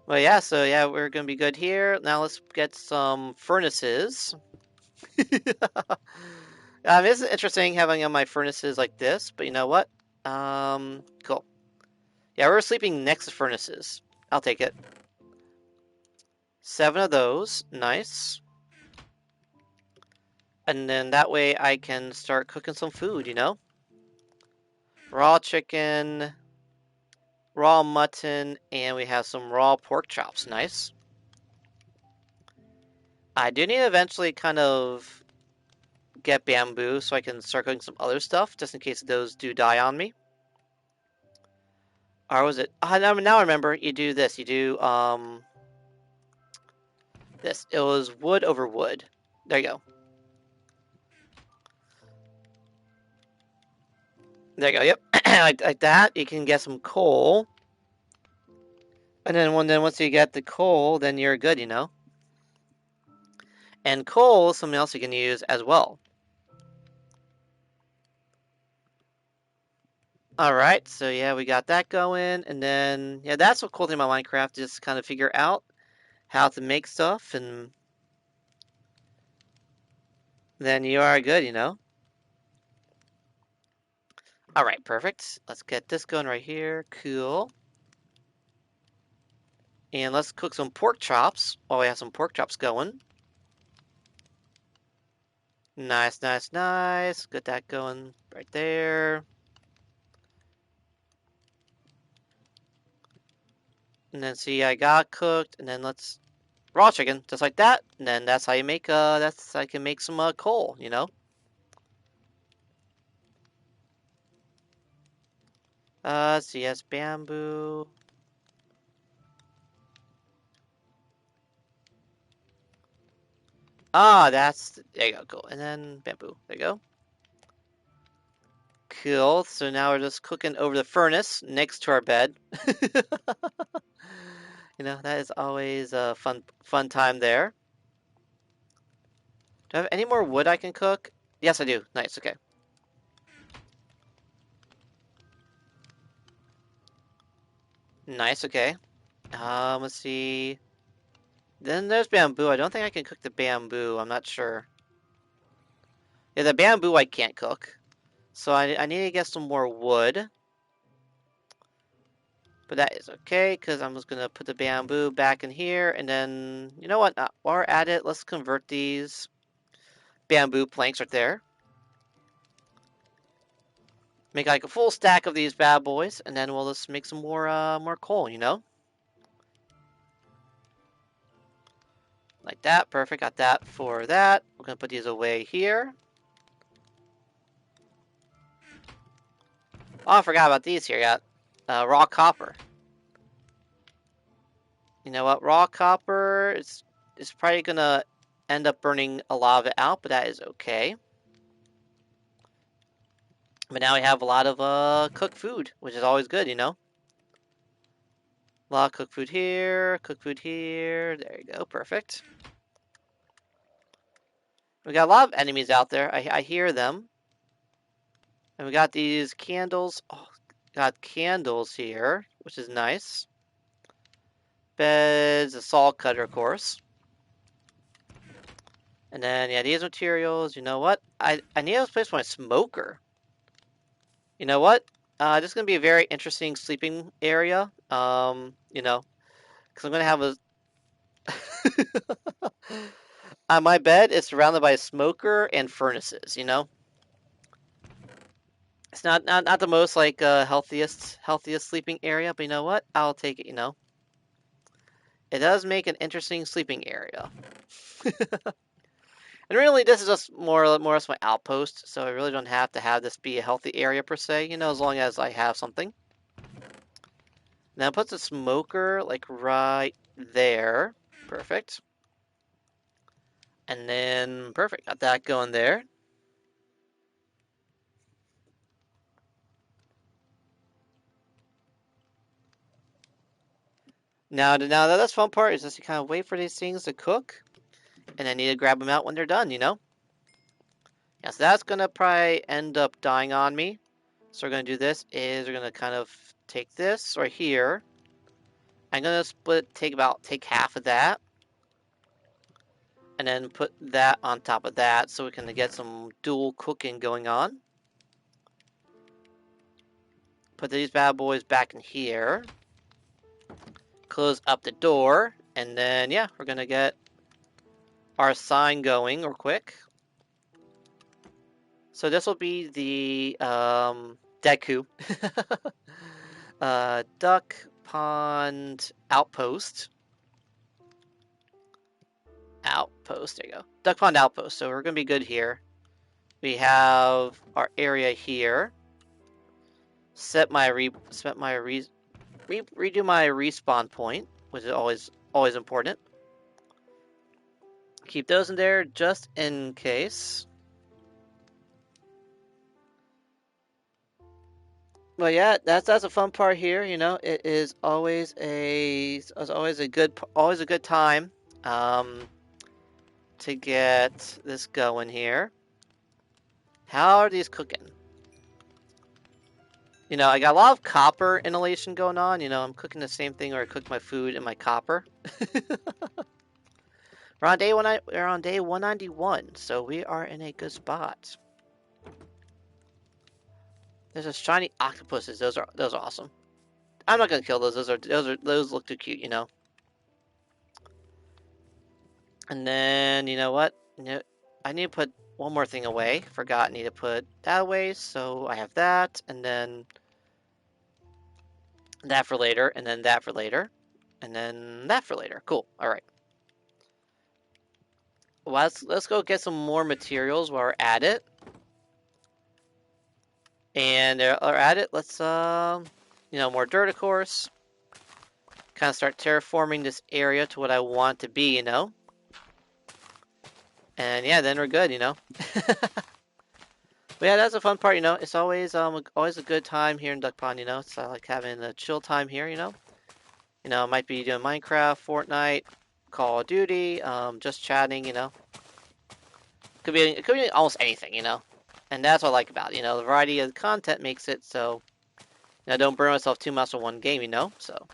Well, yeah. So yeah, we're gonna be good here. Now let's get some furnaces. It's interesting having on my furnaces like this, but you know what? Cool. Yeah, we're sleeping next to furnaces. I'll take it. 7 of those. Nice. And then that way I can start cooking some food, you know? Raw chicken, raw mutton, and we have some raw pork chops. Nice. I do need to eventually kind of get bamboo so I can start cooking some other stuff, just in case those do die on me. Or was it? Now I remember. You do this. You do, this. It was wood over wood. There you go. There you go. Yep. like that. You can get some coal. And then once you get the coal, then you're good, you know? And coal is something else you can use as well. Alright, so yeah, we got that going. And then, yeah, that's what cool thing about Minecraft, just kind of figure out how to make stuff, and then you are good, you know? Alright, perfect. Let's get this going right here. Cool. And let's cook some pork chops while we have some pork chops going. Nice, nice, nice. Get that going right there. And then see, I got cooked. And then let's raw chicken, just like that. And then that's how you make that's I can make some coal, you know. Let's see, yes, bamboo. Ah, that's there you go, cool. And then bamboo. There you go. Cool. So now we're just cooking over the furnace next to our bed. You know, that is always a fun time there. Do I have any more wood I can cook? Yes, I do. Nice, okay. Nice, okay. Let's see. Then there's bamboo. I don't think I can cook the bamboo. I'm not sure. Yeah, the bamboo I can't cook. So I need to get some more wood. But that is okay, because I'm just going to put the bamboo back in here. And then, you know what? While we're at it, let's convert these bamboo planks right there. Make like a full stack of these bad boys. And then we'll just make some more coal, you know? Like that. Perfect. Got that for that. We're going to put these away here. Oh, I forgot about these here. Got raw copper. You know what? Raw copper is probably going to end up burning a lot of it out, but that is okay. But now we have a lot of cooked food, which is always good, you know? A lot of cooked food here, cooked food here. There you go. Perfect. We got a lot of enemies out there. I hear them. And we got these candles. Oh, got candles here, which is nice. Beds, a saw cutter, of course. And then, yeah, these materials. You know what? I need to place my smoker. You know what? This is going to be a very interesting sleeping area. You know, because I'm going to have a... My bed is surrounded by a smoker and furnaces, you know? It's not the most like healthiest sleeping area, but you know what? I'll take it, you know. It does make an interesting sleeping area. And really this is just more or less my outpost, so I really don't have to have this be a healthy area per se, you know, as long as I have something. Now put the smoker like right there. Perfect. And then perfect. Got that going there. Now that's fun part is just to kind of wait for these things to cook. And I need to grab them out when they're done, you know? Yeah, so that's gonna probably end up dying on me. So we're gonna do this is we're gonna kind of take this right here. I'm gonna take half of that. And then put that on top of that so we can get some dual cooking going on. Put these bad boys back in here. Close up the door. And then, yeah, we're gonna get our sign going real quick. So this will be the Deku Duck Pond Outpost. Outpost, there you go. Duck Pond Outpost. So we're gonna be good here. We have our area here. Redo my respawn point, which is always important. Keep those in there just in case. Well, yeah, that's a fun part here. You know, it is always a good time to get this going here. How are these cooking? You know, I got a lot of copper inhalation going on. You know, I'm cooking the same thing where I cook my food in my copper. We're on day 191, so we are in a good spot. There's a shiny octopuses. Those are awesome. I'm not gonna kill those. Those look too cute, you know. And then, you know what? I need to put one more thing away. Forgot I need to put that away, so I have that, and then that for later, and then that for later, and then that for later. Cool. All right. Well, let's go get some more materials while we're at it. And are at it. Let's more dirt, of course. Kind of start terraforming this area to what I want to be, And yeah, then we're good, But yeah, that's a fun part, It's always a good time here in Duck Pond, It's like having a chill time here, Might be doing Minecraft, Fortnite, Call of Duty, just chatting, It could be almost anything, And that's what I like about it, The variety of the content makes it so I don't burn myself too much on one game, So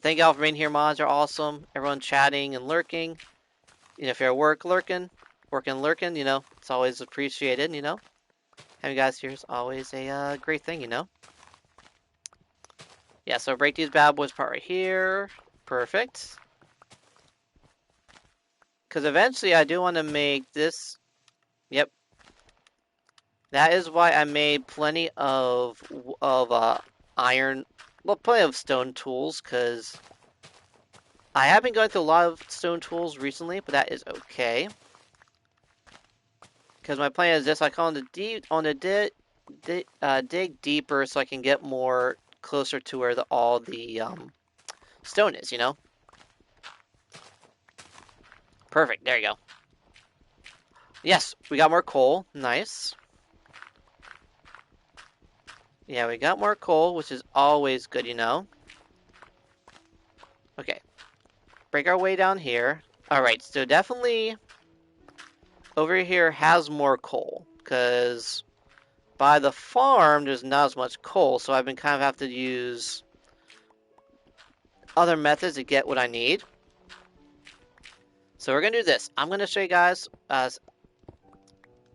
thank y'all for being here, mods are awesome. Everyone chatting and lurking. If you're at work lurking, lurking, it's always appreciated, Having you guys here is always a great thing, Yeah, so break these bad boys part right here. Perfect. Because eventually I do want to make this. Yep. That is why I made plenty of iron, well, plenty of stone tools, because I have been going through a lot of stone tools recently, but that is okay. Because my plan is this: I call on the dig deeper so I can get more closer to where all the stone is, Perfect. There you go. Yes, we got more coal. Nice. Yeah, we got more coal, which is always good, Okay. Break our way down here. Alright, so definitely over here has more coal, because by the farm, there's not as much coal, so I've been kind of have to use other methods to get what I need. So we're going to do this. I'm going to show you guys,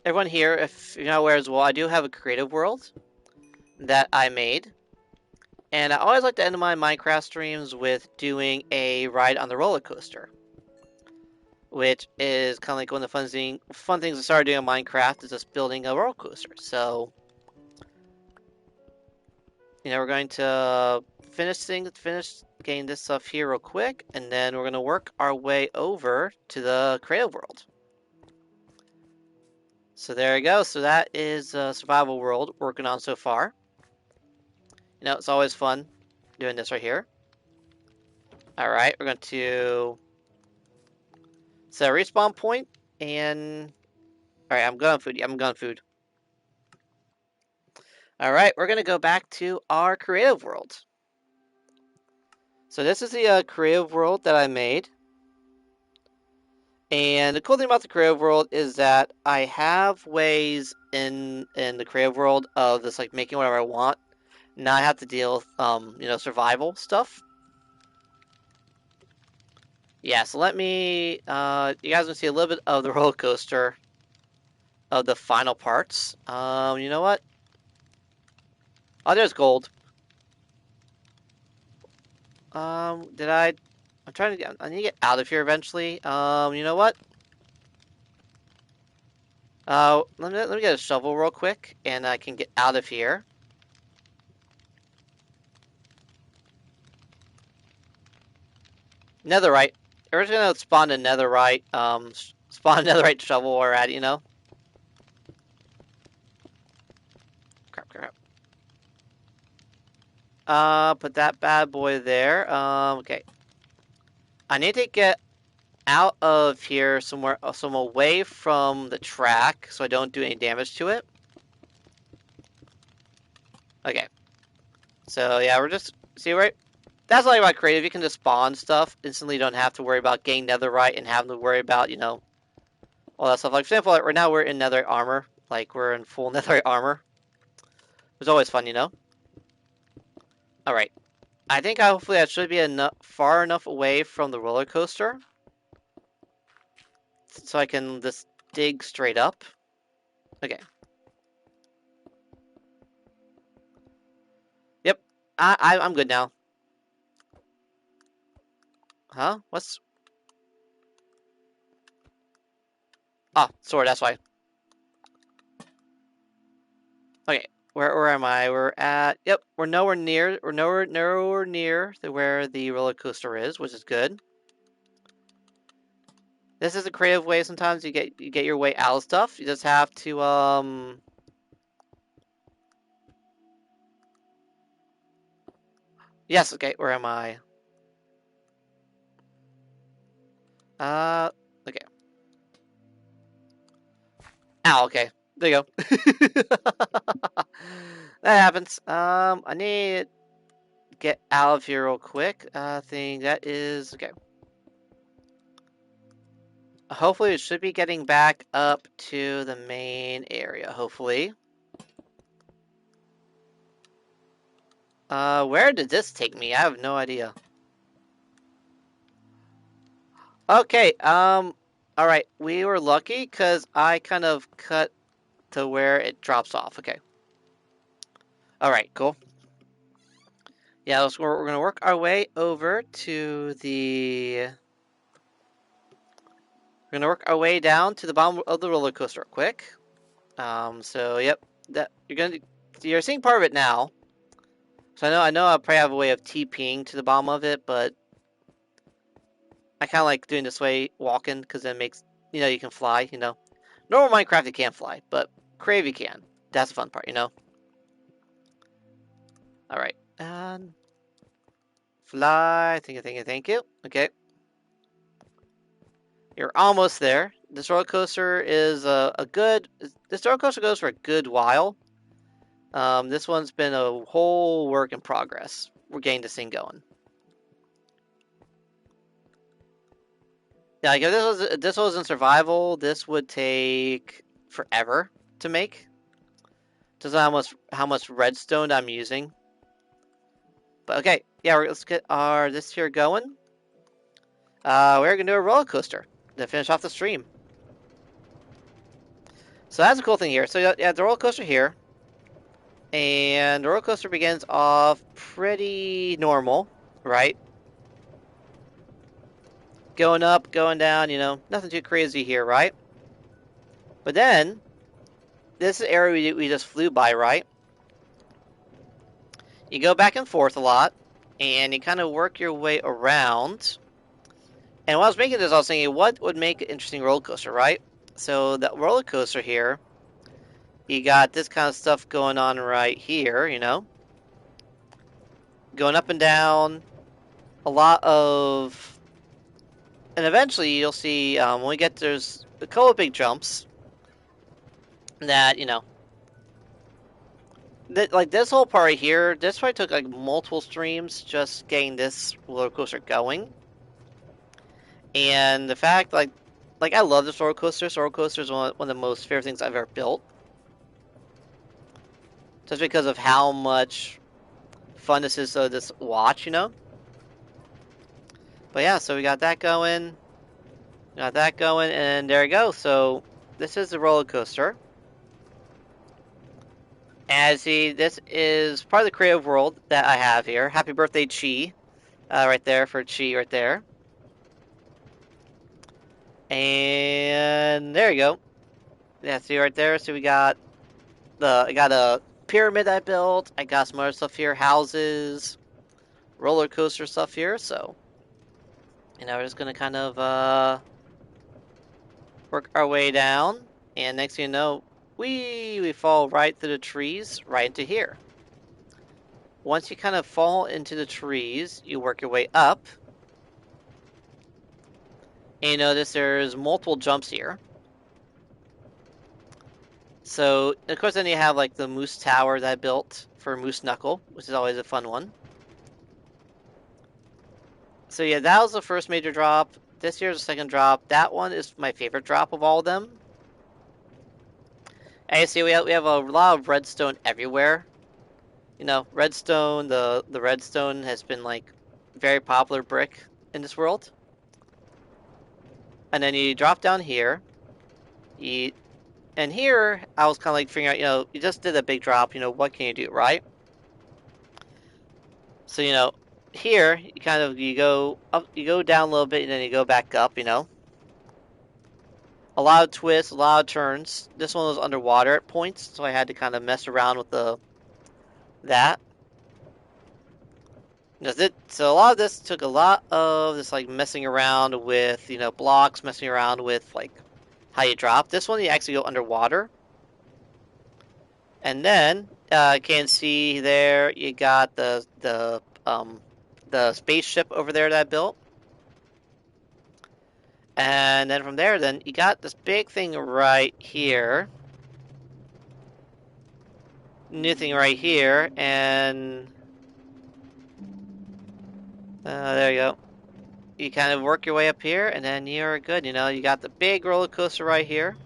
everyone here, if you're not aware as well, I do have a creative world that I made. And I always like to end my Minecraft streams with doing a ride on the roller coaster, which is kind of like one of the fun things I started doing in Minecraft is just building a roller coaster. So, we're going to finish getting this stuff here real quick, and then we're going to work our way over to the creative world. So there you go. So that is a survival world working on so far. It's always fun doing this right here. All right, we're going to set a respawn point, and all right, I'm going food. All right, we're going to go back to our creative world. So this is the creative world that I made. And the cool thing about the creative world is that I have ways in the creative world of just like making whatever I want, not have to deal with survival stuff. Yeah, so let me you guys can see a little bit of the roller coaster of the final parts. You know what? Oh, there's gold. I'm trying to get. I need to get out of here eventually. You know what? Let me get a shovel real quick, and I can get out of here. Netherite. We're just gonna spawn a netherite. Spawn a netherite shovel while we're at it, Crap. Put that bad boy there. Okay. I need to get out of here somewhere, some away from the track, so I don't do any damage to it. Okay. So yeah, we're just right. That's like about creative. You can just spawn stuff instantly. You don't have to worry about getting netherite and having to worry about all that stuff. Like for example, right now we're in netherite armor. Like we're in full netherite armor. It's always fun, All right. I think hopefully I should be far enough away from the roller coaster so I can just dig straight up. Okay. Yep. I'm good now. Huh? What's... Ah, sword, that's why. Okay, where am I? We're at, yep, we're nowhere near to where the roller coaster is, which is good. This is a creative way sometimes you get your way out of stuff. You just have to yes, okay, where am I? Okay. Ow, okay. There you go. That happens. I need to get out of here real quick. I think that is okay. Hopefully, it should be getting back up to the main area. Hopefully. Where did this take me? I have no idea. Okay. All right. We were lucky because I kind of cut to where it drops off. Okay. All right. Cool. Yeah, we're gonna work our way over to the. We're gonna work our way down to the bottom of the roller coaster, real quick. So yep, that you're seeing part of it now. So I know I probably have a way of TPing to the bottom of it, but I kind of like doing this way, walking, because it makes you can fly. Normal Minecraft you can't fly, but Crave you can. That's the fun part. All right, and fly. Thank you. Okay, you're almost there. This roller coaster is a good. This roller coaster goes for a good while. This one's been a whole work in progress. We're getting this thing going. Yeah, like if this was in survival, this would take forever to make. Doesn't know how much redstone I'm using. But okay, yeah, let's get our this here going. We're gonna do a roller coaster to finish off the stream. So that's a cool thing here. So yeah, the roller coaster here, and the roller coaster begins off pretty normal, right? Going up, going down, nothing too crazy here, right? But then this area we just flew by, right? You go back and forth a lot, and you kind of work your way around. And while I was making this, I was thinking, what would make an interesting roller coaster, right? So that roller coaster here, you got this kind of stuff going on right here, going up and down, a lot of, and eventually you'll see when we get there's a couple of big jumps that that like this whole part right here. This probably took like multiple streams just getting this roller coaster going, and the fact like I love this roller coaster. This roller coaster is one of the most favorite things I've ever built. Just because of how much fun this is to just watch. But yeah, so we got that going. And there we go. So this is the roller coaster. As see, this is part of the creative world that I have here. Happy birthday, Chi. Right there for Chi right there. And there you go. Yeah, see right there. So I got a pyramid I built. I got some other stuff here, houses, roller coaster stuff here. So, we're just gonna kind of work our way down. And next thing you know, we fall right through the trees, right into here. Once you kind of fall into the trees, you work your way up. And you notice there's multiple jumps here. So, of course, then you have like the Moose Tower that I built for Moose Knuckle, which is always a fun one. So yeah, that was the first major drop. This here's the second drop. That one is my favorite drop of all of them. And you see we have a lot of redstone everywhere. Redstone, the redstone has been like very popular brick in this world. And then you drop down here. And here I was kind of like figuring out, you just did a big drop, what can you do, right? So, here you go up, you go down a little bit and then you go back up, A A lot of twists, a lot of turns. This one was underwater at points, so I had to kind of mess around with that. So a lot of this took a lot of this like messing around with, blocks, messing around with like how you drop. This one you actually go underwater. And then you can see there you got the spaceship over there that I built. And then from there, then you got this big thing right here. New thing right here, and there you go. You kind of work your way up here, and then you're good. You got the big roller coaster right here.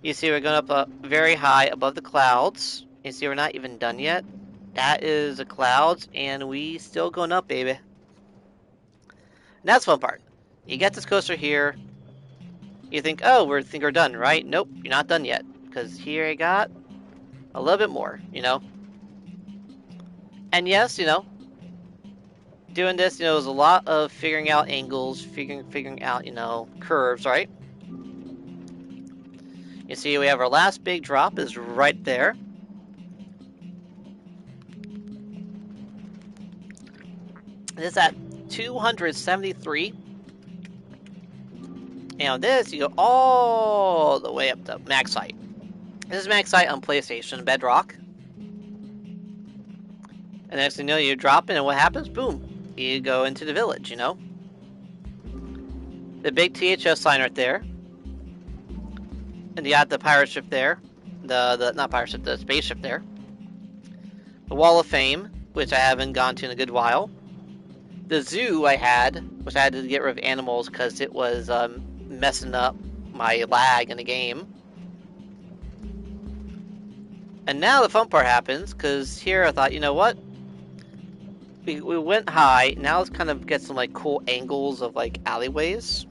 You see we're going up very high above the clouds. You see we're not even done yet. That is the clouds, and we still going up, baby. And that's the fun part. You get this coaster here. You think, oh, we're done, right? Nope, you're not done yet. Because here I got a little bit more, And yes, doing this, is a lot of figuring out angles, figuring out, curves, right? You see, we have our last big drop is right there. This is at 273. And on this, you go all the way up to max height. This is max height on PlayStation Bedrock. And next thing you know, you drop in, and what happens? Boom. You go into the village, The big THS sign right there. And you got the pirate ship there. Not pirate ship, the spaceship there. The Wall of Fame, which I haven't gone to in a good while. The zoo I had, which I had to get rid of animals because it was messing up my lag in the game. And now the fun part happens, because here I thought, you know what? We went high, now let's kind of get some like cool angles of like alleyways.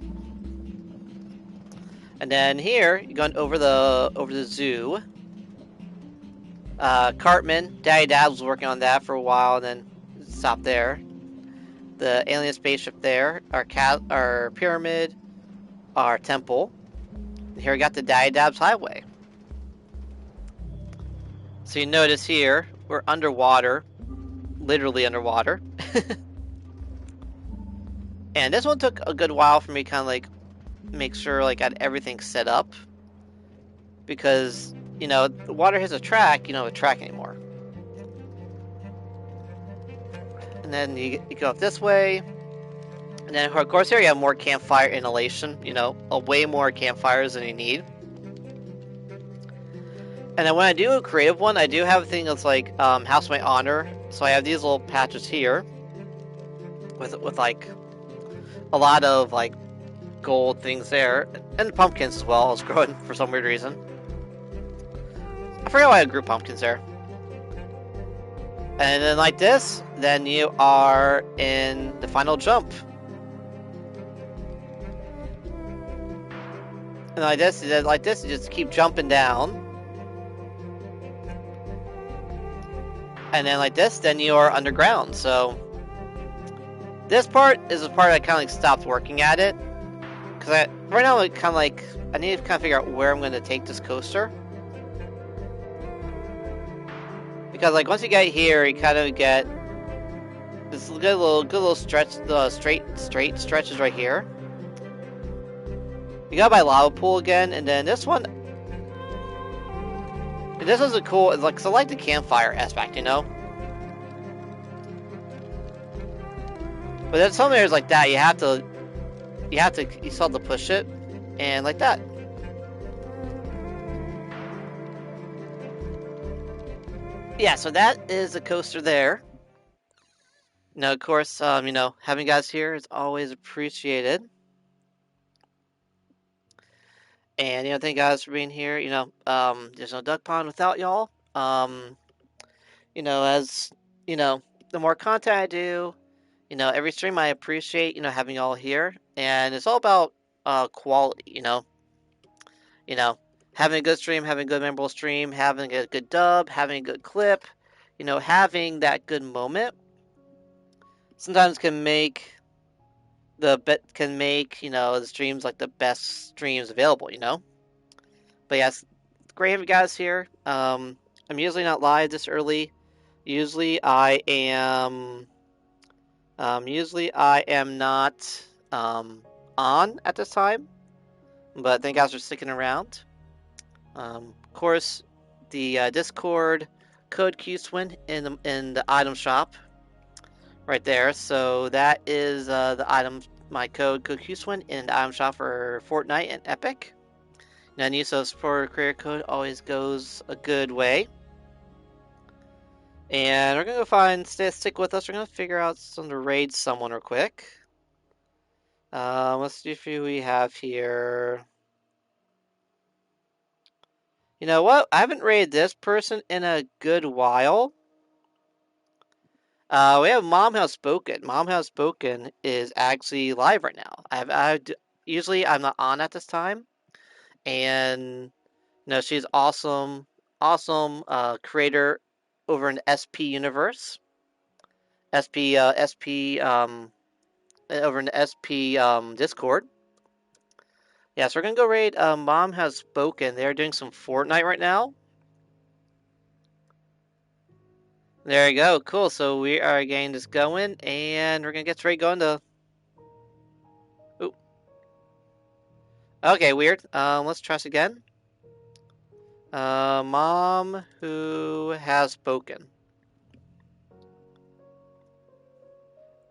And then here, you're going over the zoo. Cartman, Daddy Dad was working on that for a while, and then stopped there. The alien spaceship there, our pyramid, our temple. And here we got the Daddy Dab's Highway. So you notice here, we're underwater. Literally underwater. And this one took a good while for me to kind of like make sure like I had everything set up. Because, the water hits a track, you don't have a track anymore. And then you go up this way. And then, of course, here you have more campfire inhalation. Way more campfires than you need. And then when I do a creative one, I do have a thing that's like House of My Honor. So I have these little patches here. With like a lot of like gold things there. And pumpkins as well. I was growing for some weird reason. I forgot why I grew pumpkins there. And then like this, then you are in the final jump. And like this, you just keep jumping down. And then like this, then you are underground. So this part is the part I kind of like stopped working at it. Because right now I kind of like, I need to kind of figure out where I'm going to take this coaster. Because like once you get here, you kind of get this good little stretch, the straight stretches right here. You got my lava pool again, and then this one. And this was a cool. It's like, 'cause I like the campfire aspect, But then some areas like that, you still have to push it, and like that. Yeah, so that is the coaster there. Now, of course, having you guys here is always appreciated. And, thank you guys for being here. There's no Duck Pond without y'all. As, the more content I do, every stream I appreciate, having y'all here. And it's all about quality, having a good stream, having a good memorable stream, having a good dub, having a good clip, having that good moment sometimes can make can make, the streams like the best streams available, But yes, great having you guys here. I'm usually not live this early. Usually I am not on at this time, but thank you guys for sticking around. Of course, the Discord code QSWIN in the item shop right there. So that is my code QSWIN in the item shop for Fortnite and Epic. Now, Niso's for career code always goes a good way. And we're gonna go stick with us. We're gonna figure out some to raid someone real quick. Let's see who we have here. You know what? I haven't raided this person in a good while. We have Mom Has Spoken. Mom Has Spoken is actually live right now. Usually I'm not on at this time, and she's awesome creator over in SP Universe, SP over in the SP Discord. Yeah, so we're gonna go raid Mom Has Spoken. They're doing some Fortnite right now. There you go, cool. So we are getting this going, and we're gonna get straight going to. Ooh. Okay, weird. Let's try this again. Mom Who Has Spoken.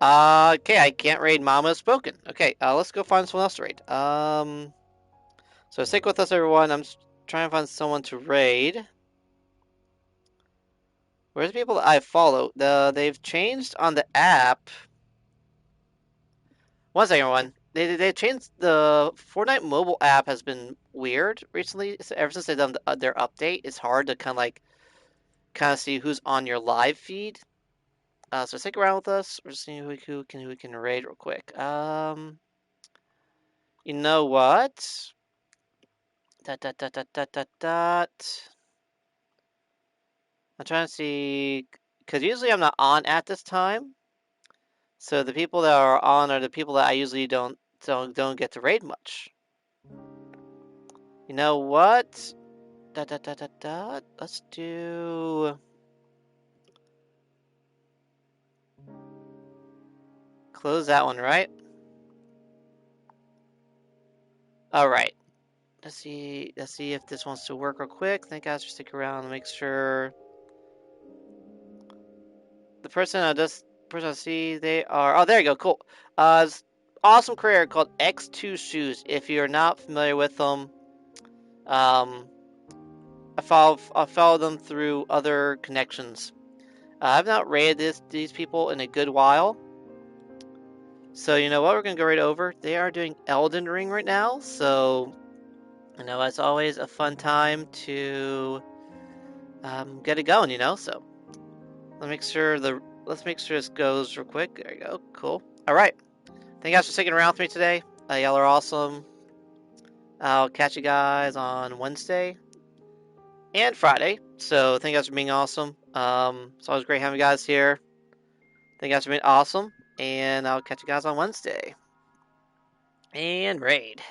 Okay, I can't raid Mom Has Spoken. Okay, let's go find someone else to raid. So stick with us, everyone. I'm trying to find someone to raid. Where's the people that I follow? They've changed on the app. One second, everyone. They changed the Fortnite mobile app has been weird recently. Ever since they've done their update, it's hard to kind of see who's on your live feed. So stick around with us. We're just seeing who can raid real quick. You know what? Dot dot dot dot dot dot dot. I'm trying to see because usually I'm not on at this time. So the people that are on are the people that I usually don't get to raid much. You know what? Dot dot dot dot dot. Let's do. Close that one, right? All right. Let's see if this wants to work real quick. Thank you guys for sticking around to make sure. The person I see, they are. Oh, there you go. Cool. Awesome career called X2 Shoes. If you're not familiar with them, I follow them through other connections. I've not raided these people in a good while. So you know what? We're gonna go right over. They are doing Elden Ring right now, so it's always a fun time to get it going. So let's make sure this goes real quick. There you go. Cool. All right. Thank you guys for sticking around with me today. Y'all are awesome. I'll catch you guys on Wednesday and Friday. So thank you guys for being awesome. It's always great having you guys here. Thank you guys for being awesome. And I'll catch you guys on Wednesday. And raid.